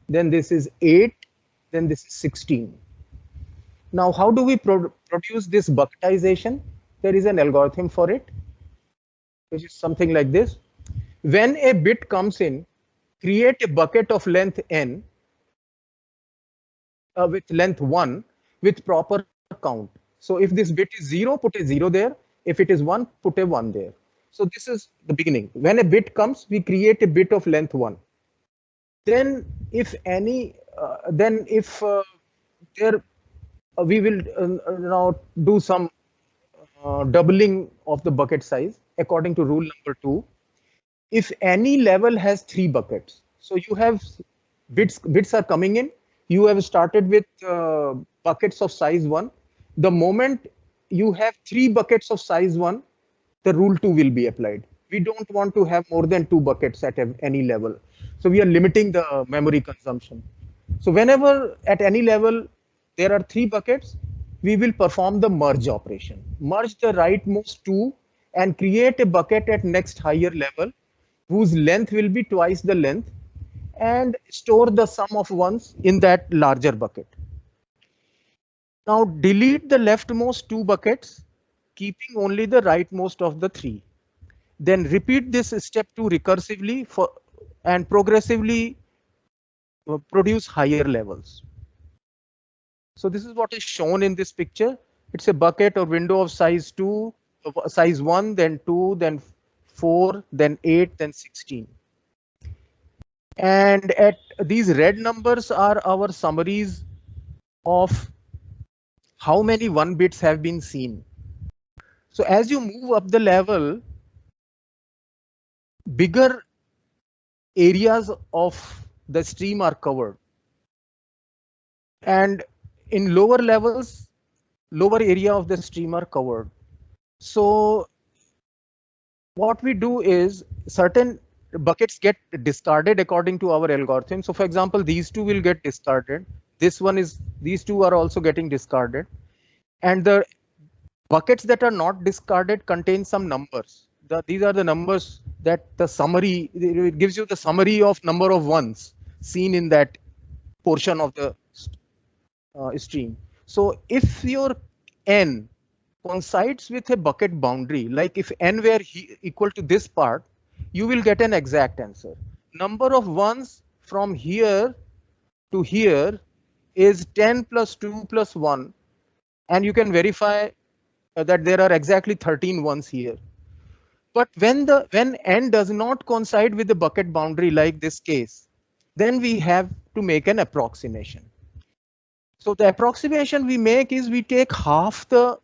then this is 8, then this is 16. Now, how do we produce this bucketization? There is an algorithm for it, which is something like this. When a bit comes in, create a bucket of length n with length 1 with proper count. So if this bit is 0, put a 0 there. If it is 1, put a 1 there. So this is the beginning. When a bit comes, we create a bit of length 1. Then if we will now do some doubling of the bucket size according to rule number 2. If any level has 3 buckets, so you have bits are coming in, you have started with buckets of size 1. The moment you have 3 buckets of size 1, the rule 2 will be applied. We don't want to have more than 2 buckets at any level. So we are limiting the memory consumption. So whenever at any level there are 3 buckets, we will perform the merge operation. Merge the rightmost 2 and create a bucket at next higher level whose length will be twice the length, and store the sum of ones in that larger bucket. Now delete the leftmost 2 buckets, keeping only the rightmost of the 3. Then repeat this step 2 recursively and progressively produce higher levels. So this is what is shown in this picture. It's a bucket or window of size 2, size 1, then 2, then 4, then 8, then 16. And at these red numbers are our summaries of how many 1 bits have been seen. So as you move up the level, bigger areas of the stream are covered. And in lower levels, lower area of the stream are covered. So what we do is certain buckets get discarded according to our algorithm. So for example, these 2 will get discarded. These 2 are also getting discarded. And the buckets that are not discarded contain some numbers. These are the numbers that the summary, it gives you the summary of number of ones seen in that portion of the stream. So if your n coincides with a bucket boundary, like if n were equal to this part, you will get an exact answer. Number of ones from here to here is 10 plus 2 plus 1, and you can verify that there are exactly 13 ones here. But when n does not coincide with the bucket boundary, like this case, then we have to make an approximation. So the approximation we make is we take half the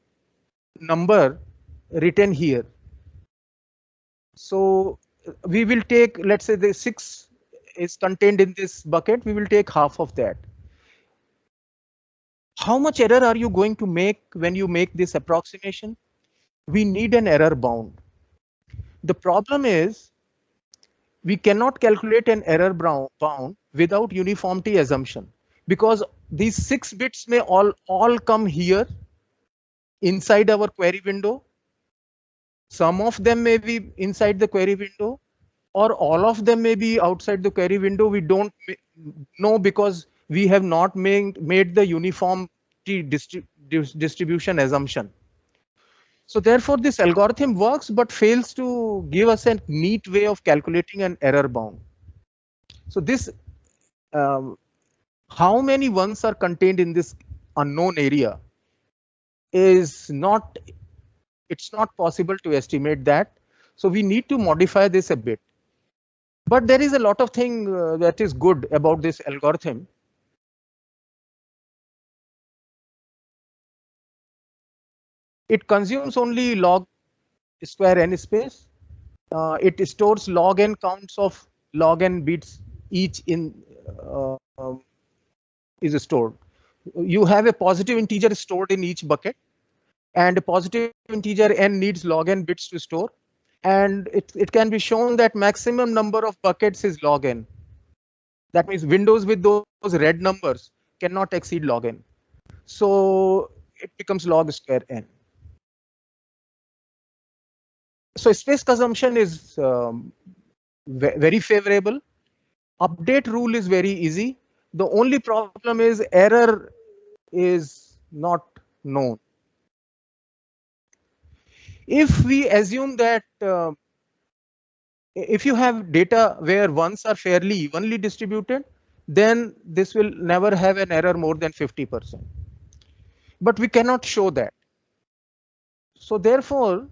number written here. So we will take, let's say the 6 is contained in this bucket, we will take half of that. How much error are you going to make when you make this approximation? We need an error bound. The problem is we cannot calculate an error bound without uniformity assumption, because these 6 bits may all come here inside our query window, Some of them may be inside the query window, or all of them may be outside the query window. We don't know because we have not made the uniform distribution assumption. So therefore, this algorithm works but fails to give us a neat way of calculating an error bound. So this, how many ones are contained in this unknown area is not, it's not possible to estimate that. So we need to modify this a bit. But there is a lot of thing that is good about this algorithm. It consumes only log square n space. It stores log n counts of log n bits each in is stored. You have a positive integer stored in each bucket, and a positive integer n needs log n bits to store. And it can be shown that maximum number of buckets is log n. That means windows with those red numbers cannot exceed log n. So it becomes log square n. So space consumption is very favorable. Update rule is very easy. The only problem is error is not known. If we assume that if you have data where ones are fairly evenly distributed, then this will never have an error more than 50%. But we cannot show that. So therefore,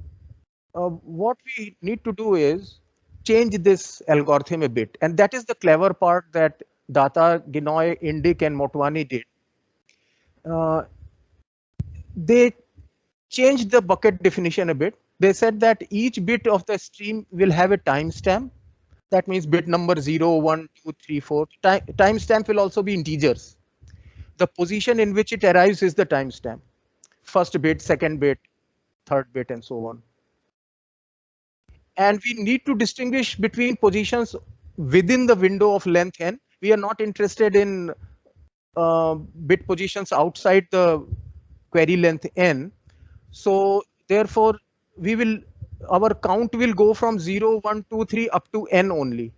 what we need to do is change this algorithm a bit. And that is the clever part that Datta, Ginoy, Indyk, and Motwani did. They changed the bucket definition a bit. They said that each bit of the stream will have a timestamp. That means bit number 0, 1, 2, 3, 4. Timestamp will also be integers. The position in which it arrives is the timestamp. First bit, second bit, third bit, and so on. And we need to distinguish between positions within the window of length n. We are not interested in bit positions outside the query length n. So therefore, our count will go from 0, 1, 2, 3 up to n only.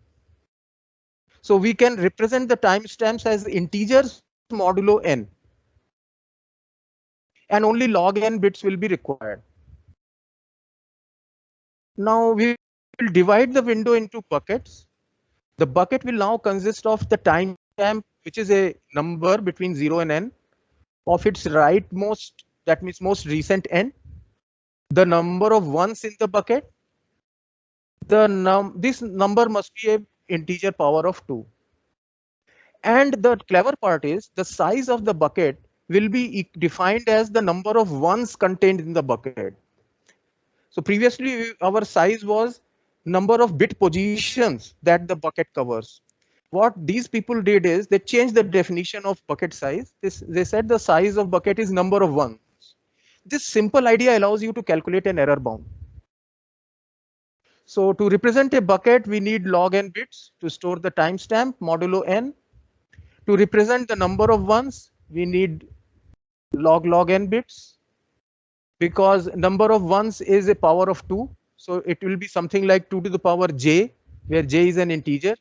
So we can represent the timestamps as integers modulo n. And only log n bits will be required. Now we will divide the window into buckets. The bucket will now consist of the timestamp, which is a number between 0 and n, of its rightmost, that means most recent n, the number of ones in the bucket. This number must be an integer power of 2. And the clever part is the size of the bucket will be defined as the number of ones contained in the bucket. So previously our size was number of bit positions that the bucket covers. What these people did is they changed the definition of bucket size. They said the size of bucket is number of ones. This simple idea allows you to calculate an error bound. So to represent a bucket, we need log n bits to store the timestamp modulo n. To represent the number of ones, we need log n bits, because number of ones is a power of 2. So it will be something like 2 to the power j, where j is an integer.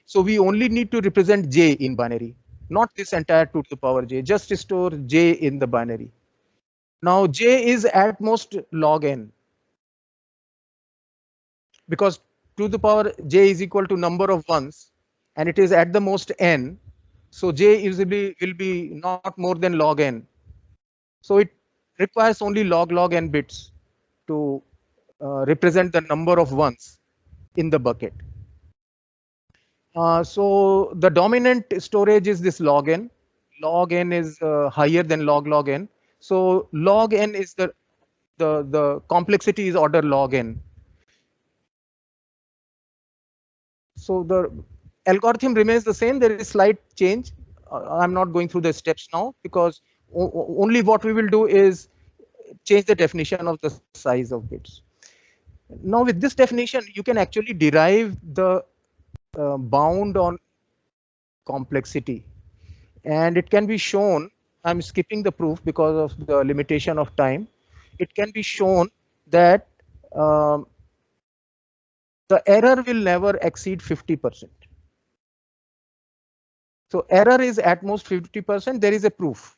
So we only need to represent j in binary, not this entire 2 to the power j, just to store j in the binary. Now j is at most log n, because 2 to the power j is equal to number of ones, and it is at the most n. So j usually will be not more than log n. So it requires only log n bits to represent the number of ones in the bucket. So the dominant storage is this log n. Log n is higher than log n. So log n is the complexity is order log n. So the algorithm remains the same. There is slight change. I'm not going through the steps now, because only what we will do is change the definition of the size of bits. Now with this definition, you can actually derive the bound on complexity, and it can be shown. I'm skipping the proof because of the limitation of time. It can be shown that the error will never exceed 50%. So error is at most 50%. There is a proof,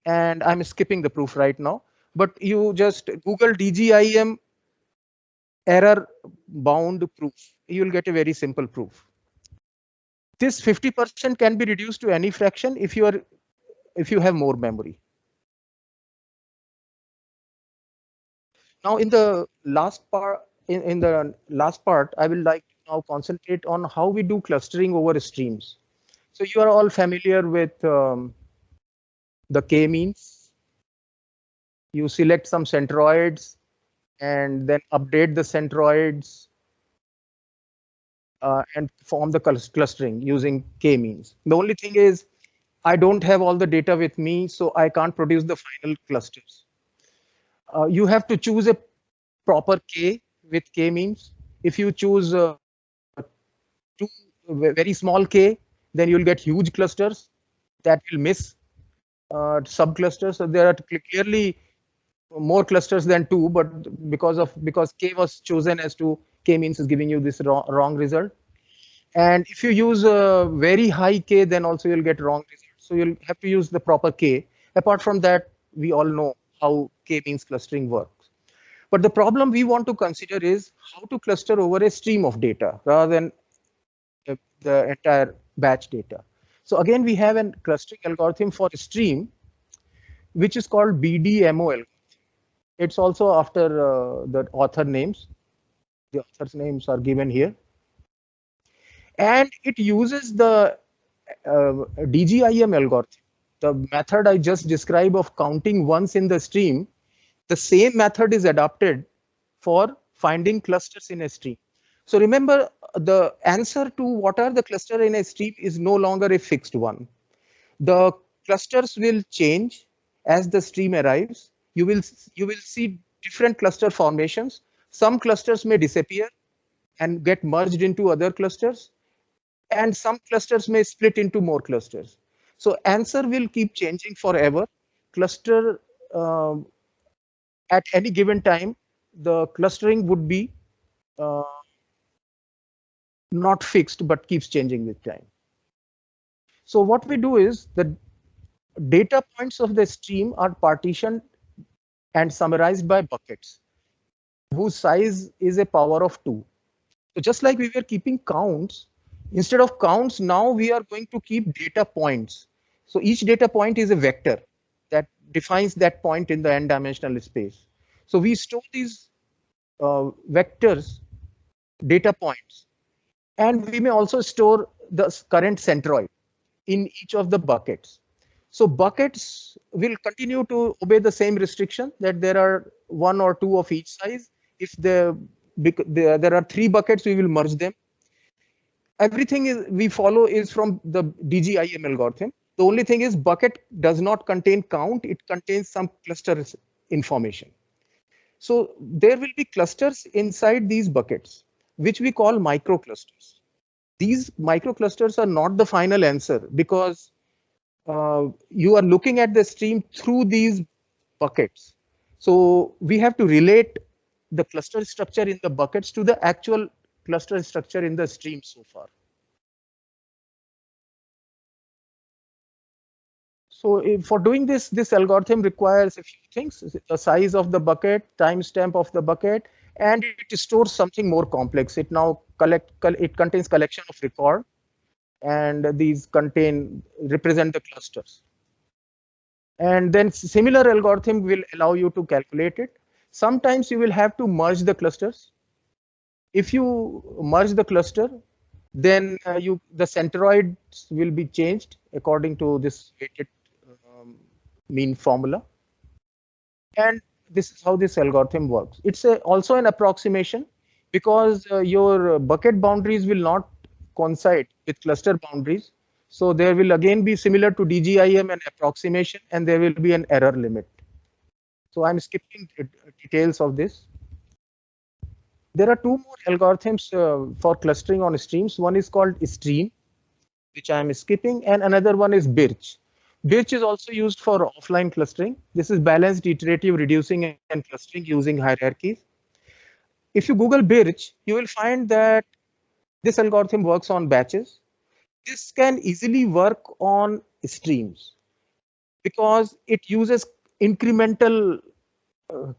and I'm skipping the proof right now, but you just Google DGIM error bound proof. You'll get a very simple proof. This 50% can be reduced to any fraction if you have more memory. Now in the last part, I will like to now concentrate on how we do clustering over streams. So you are all familiar with the k-means. You select some centroids and then update the centroids and form the clustering using k-means. The only thing is I don't have all the data with me, so I can't produce the final clusters. You have to choose a proper k with k-means. If you choose two very small k, then you'll get huge clusters that will miss subclusters. So there are clearly more clusters than 2, but because k was chosen as 2, k-means is giving you this wrong result. And if you use a very high k, then also you'll get wrong result. So you'll have to use the proper k. Apart from that, we all know how k-means clustering works. But the problem we want to consider is how to cluster over a stream of data rather than the entire batch data. So again, we have a clustering algorithm for a stream, which is called BDMO algorithm. It's also after the author names. The author's names are given here. And it uses the DGIM algorithm, the method I just described of counting ones in the stream. The same method is adopted for finding clusters in a stream. So remember, the answer to what are the clusters in a stream is no longer a fixed one. The clusters will change as the stream arrives. You will see different cluster formations. Some clusters may disappear and get merged into other clusters, and some clusters may split into more clusters. So answer will keep changing forever. Cluster at any given time, the clustering would be not fixed, but keeps changing with time. So what we do is the data points of the stream are partitioned and summarized by buckets, whose size is a power of 2. So just like we were keeping counts, instead of counts, now we are going to keep data points. So each data point is a vector that defines that point in the n-dimensional space. So we store these vectors, data points, and we may also store the current centroid in each of the buckets. So buckets will continue to obey the same restriction that there are 1 or 2 of each size. If there are 3 buckets, we will merge them. Everything we follow is from the DGIM algorithm. The only thing is bucket does not contain count, it contains some cluster information. So there will be clusters inside these buckets, which we call microclusters. These microclusters are not the final answer because you are looking at the stream through these buckets. So we have to relate the cluster structure in the buckets to the actual cluster structure in the stream so far. So for doing this, this algorithm requires a few things: the size of the bucket, timestamp of the bucket, and it stores something more complex. It now contains collection of record, and these represent the clusters. And then similar algorithm will allow you to calculate it. Sometimes you will have to merge the clusters. If you merge the cluster, then the centroids will be changed according to this weighted mean formula. And this is how this algorithm works. It's also an approximation because your bucket boundaries will not coincide with cluster boundaries. So there will again be similar to DGIM an approximation, and there will be an error limit. So I'm skipping details of this. There are 2 more algorithms for clustering on streams. One is called stream, which I'm skipping, and another one is Birch. Birch is also used for offline clustering. This is balanced iterative reducing and clustering using hierarchies. if you Google Birch, you will find that this algorithm works on batches. This can easily work on streams because it uses incremental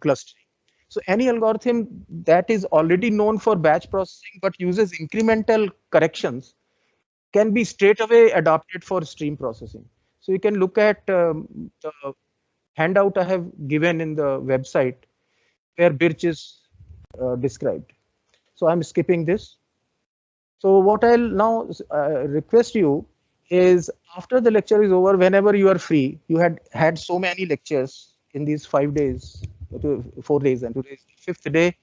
clustering. So any algorithm that is already known for batch processing but uses incremental corrections can be straight away adopted for stream processing. So you can look at the handout I have given in the website where Birch is described. So I'm skipping this. So what I'll now request you is, after the lecture is over, whenever you are free, you had so many lectures in these 5 days, 4 days, and today is the 5th day.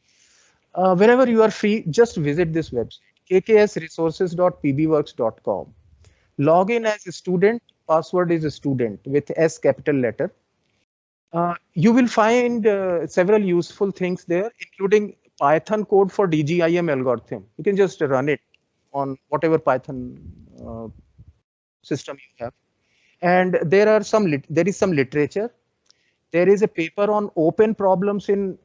Whenever you are free, just visit this website, kksresources.pbworks.com. Log in as a student, password is a student with S capital letter. You will find several useful things there, including Python code for DGIM algorithm. You can just run it on whatever Python system you have. And there is some literature. There is a paper on open problems in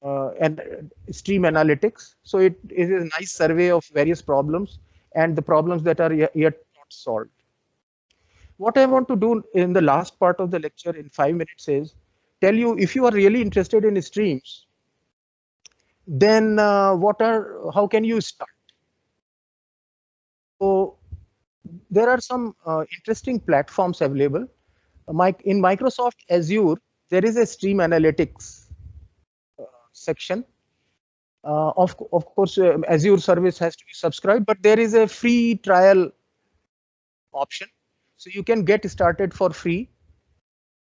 and stream analytics. So it is a nice survey of various problems and the problems that are yet not solved. What I want to do in the last part of the lecture in 5 minutes is tell you, if you are really interested in streams, then how can you start? So there are some interesting platforms available. In Microsoft Azure, there is a stream analytics section. Of course, Azure service has to be subscribed, but there is a free trial option. So you can get started for free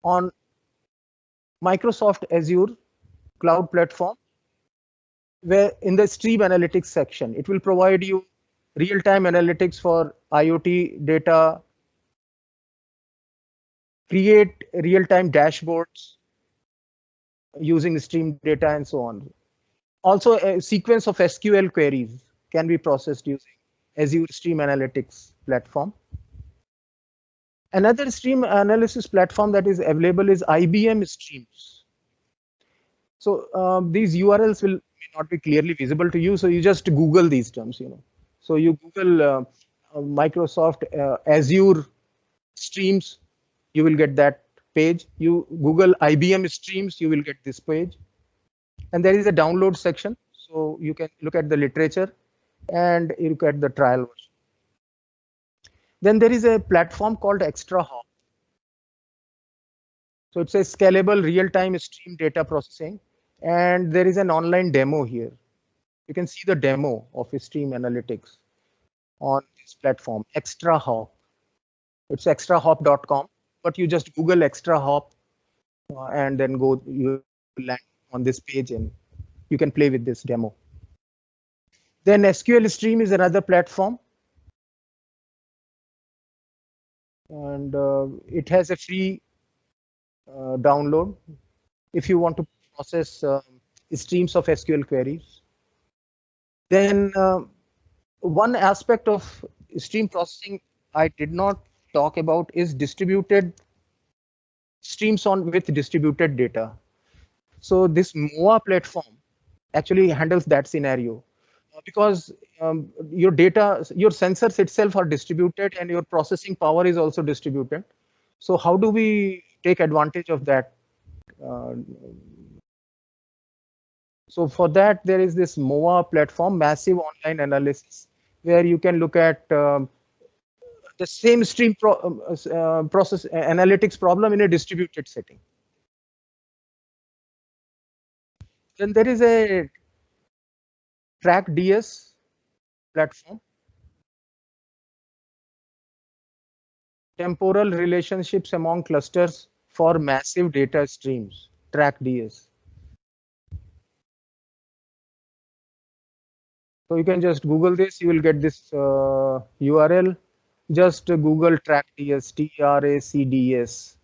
on Microsoft Azure cloud platform, where in the stream analytics section, it will provide you real-time analytics for IoT data, create real-time dashboards using stream data, and so on. Also, a sequence of SQL queries can be processed using Azure Stream Analytics platform. Another stream analysis platform that is available is IBM Streams. So these URLs may not be clearly visible to you, so you just Google these terms. So you Google Microsoft Azure Streams, you will get that page. You Google IBM Streams, you will get this page. And there is a download section, so you can look at the literature and you look at the trial version. Then there is a platform called ExtraHop. So it's a scalable real-time stream data processing, and there is an online demo here. You can see the demo of stream analytics on this platform, ExtraHop. It's extrahop.com, but you just Google ExtraHop and then you land on this page and you can play with this demo. Then SQL Stream is another platform, and it has a free download if you want to process streams of SQL queries. Then one aspect of stream processing I did not talk about is distributed streams with distributed data. So this MOA platform actually handles that scenario because your sensors itself are distributed and your processing power is also distributed. So how do we take advantage of that? So for that, there is this MOA platform, Massive Online Analysis, where you can look at the same stream process analytics problem in a distributed setting. Then there is a TrackDS platform, temporal relationships among clusters for massive data streams, TrackDS. So you can just Google this, you will get this URL. Just Google TrackDS, TRACDS.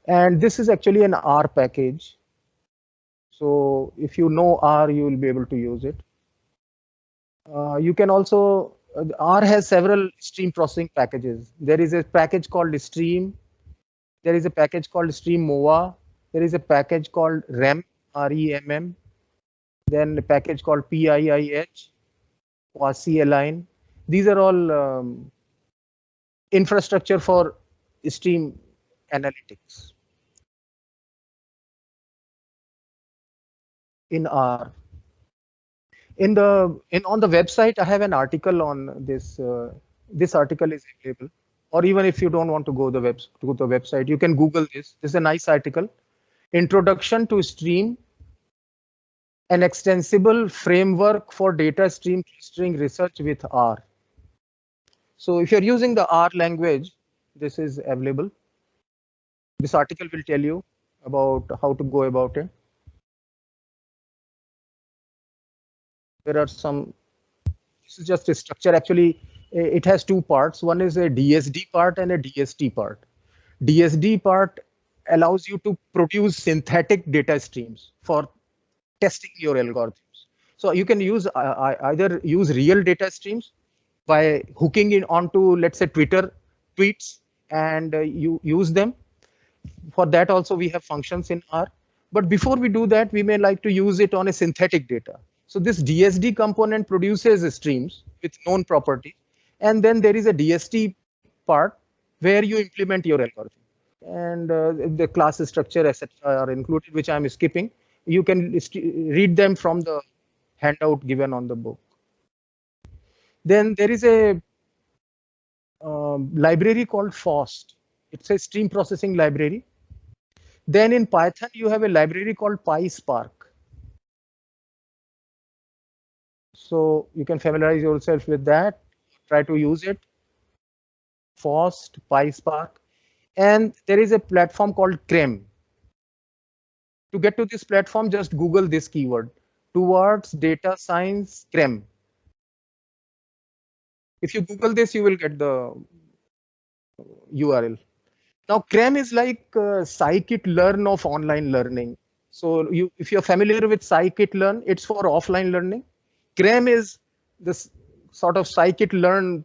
And this is actually an R package. So if you know R, you will be able to use it. You can also, R has several stream processing packages. There is a package called Stream. There is a package called Stream MOA. There is a package called REM, REMM. Then a package called PIIH, Quasi-Align. These are all infrastructure for stream analytics in R. On the website, I have an article on this. This article is available, or even if you don't want to go to the website, you can Google this. This is a nice article. Introduction to Stream, an extensible framework for data stream clustering research with R. So if you're using the R language, this is available. This article will tell you about how to go about it. There are some, this is just a structure. Actually, it has two parts. One is a DSD part and a DST part. DSD part allows you to produce synthetic data streams for testing your algorithms. So you can use either use real data streams by hooking it onto, let's say, Twitter tweets, and you use them. For that also we have functions in R. But before we do that, we may like to use it on a synthetic data. So this DSD component produces streams with known properties. And then there is a DST part where you implement your algorithm. And the class structure, etc., are included, which I'm skipping. You can read them from the handout given on the book. Then there is a library called FAST. It's a stream processing library. Then in Python, you have a library called PySpark. So you can familiarize yourself with that, try to use it. FAST, PySpark. And there is a platform called CREM. To get to this platform, just Google this keyword, Towards Data Science CREM. If you Google this, you will get the URL. Now, CREM is like scikit-learn of online learning. So if you're familiar with scikit-learn, it's for offline learning. CREM is this sort of scikit-learn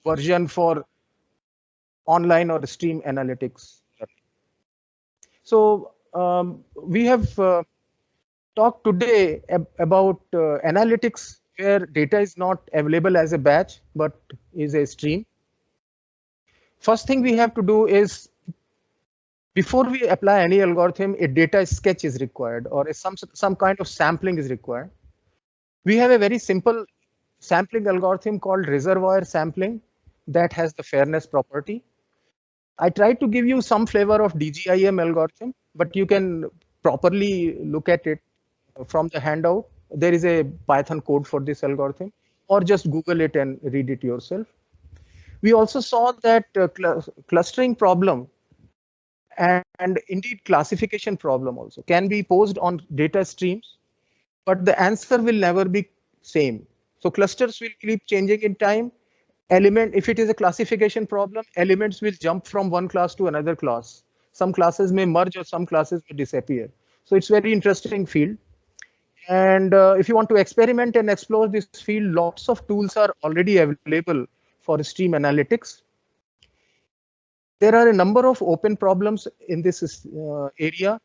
version for online or stream analytics. So we have talked today about analytics where data is not available as a batch, but is a stream. First thing we have to do is, before we apply any algorithm, a data sketch is required, or some kind of sampling is required. We have a very simple sampling algorithm called reservoir sampling that has the fairness property. I tried to give you some flavor of DGIM algorithm, but you can properly look at it from the handout. There is a Python code for this algorithm, or just Google it and read it yourself. We also saw that clustering problem and indeed classification problem also can be posed on data streams, but the answer will never be same. So clusters will keep changing in time. If it is a classification problem, elements will jump from one class to another class. Some classes may merge or some classes may disappear. So it's very interesting field. And if you want to experiment and explore this field, lots of tools are already available for stream analytics. There are a number of open problems in this area,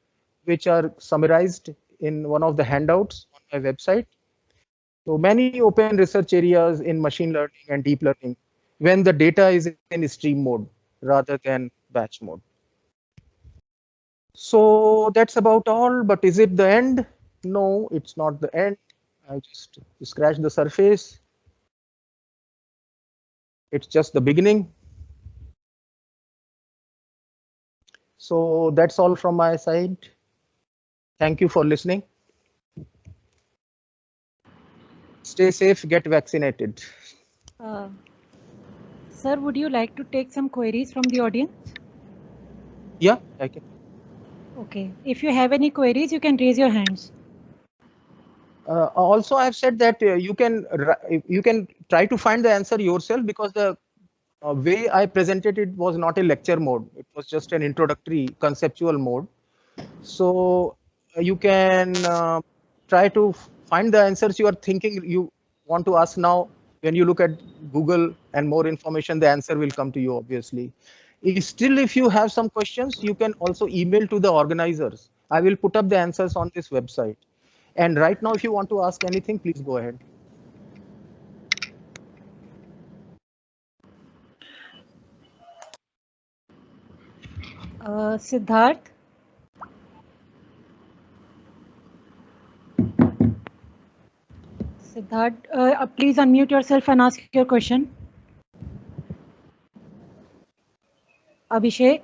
which are summarized in one of the handouts on my website. So many open research areas in machine learning and deep learning when the data is in stream mode rather than batch mode. So that's about all, but is it the end? No, it's not the end. I just scratched the surface. It's just the beginning. So that's all from my side. Thank you for listening. Stay safe, get vaccinated. Sir, would you like to take some queries from the audience? Yeah, I can. Okay, if you have any queries, you can raise your hands. Also, I've said that you can try to find the answer yourself, because the way I presented it was not a lecture mode. It was just an introductory conceptual mode. So you can try to find the answers you are thinking you want to ask now. When you look at Google and more information, the answer will come to you, obviously. If you have some questions, you can also email to the organizers. I will put up the answers on this website. And right now, if you want to ask anything, please go ahead. Siddharth. Siddharth, please unmute yourself and ask your question. Abhishek.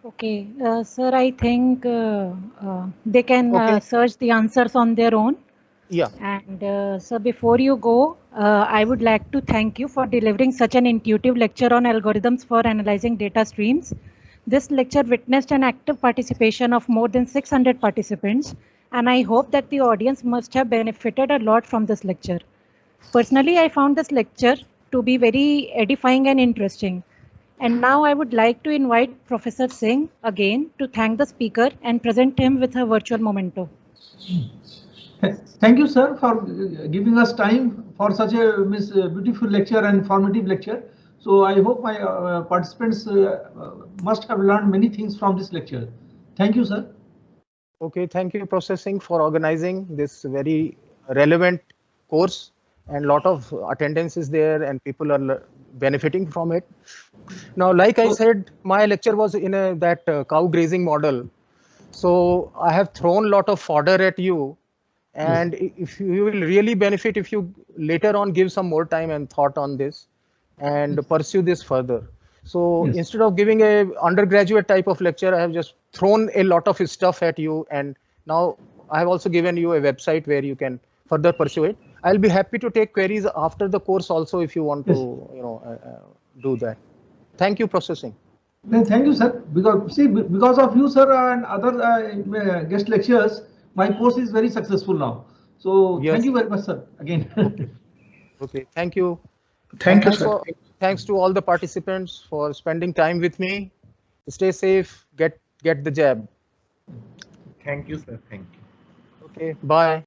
Okay, sir, I think they can Okay. search the answers on their own. Yeah. And so before you go, I would like to thank you for delivering such an intuitive lecture on algorithms for analyzing data streams. This lecture witnessed an active participation of more than 600 participants, and I hope that the audience must have benefited a lot from this lecture. Personally, I found this lecture to be very edifying and interesting. And now I would like to invite Professor Singh again to thank the speaker and present him with a virtual memento. Thank you, sir, for giving us time for such a beautiful lecture and informative lecture. So I hope my participants must have learned many things from this lecture. Thank you, sir. Okay, thank you, Professor Singh, for organizing this very relevant course, and a lot of attendance is there and people are benefiting from it. Now, like I said, my lecture was in that cow grazing model. So I have thrown a lot of fodder at you, and if you will really benefit if you later on give some more time and thought on this and pursue this further. So instead of giving a undergraduate type of lecture, I have just thrown a lot of stuff at you, and now I have also given you a website where you can further pursue it. I'll be happy to take queries after the course also if you want to do that. Thank you, Professor Singh. Thank you, sir. Because of you, sir, and other guest lectures, my course is very successful now. So thank you very much, sir. Again. Okay. Thank you. Thank you, sir. Thanks to all the participants for spending time with me. Stay safe. Get the jab. Thank you, sir. Thank you. Okay. Bye.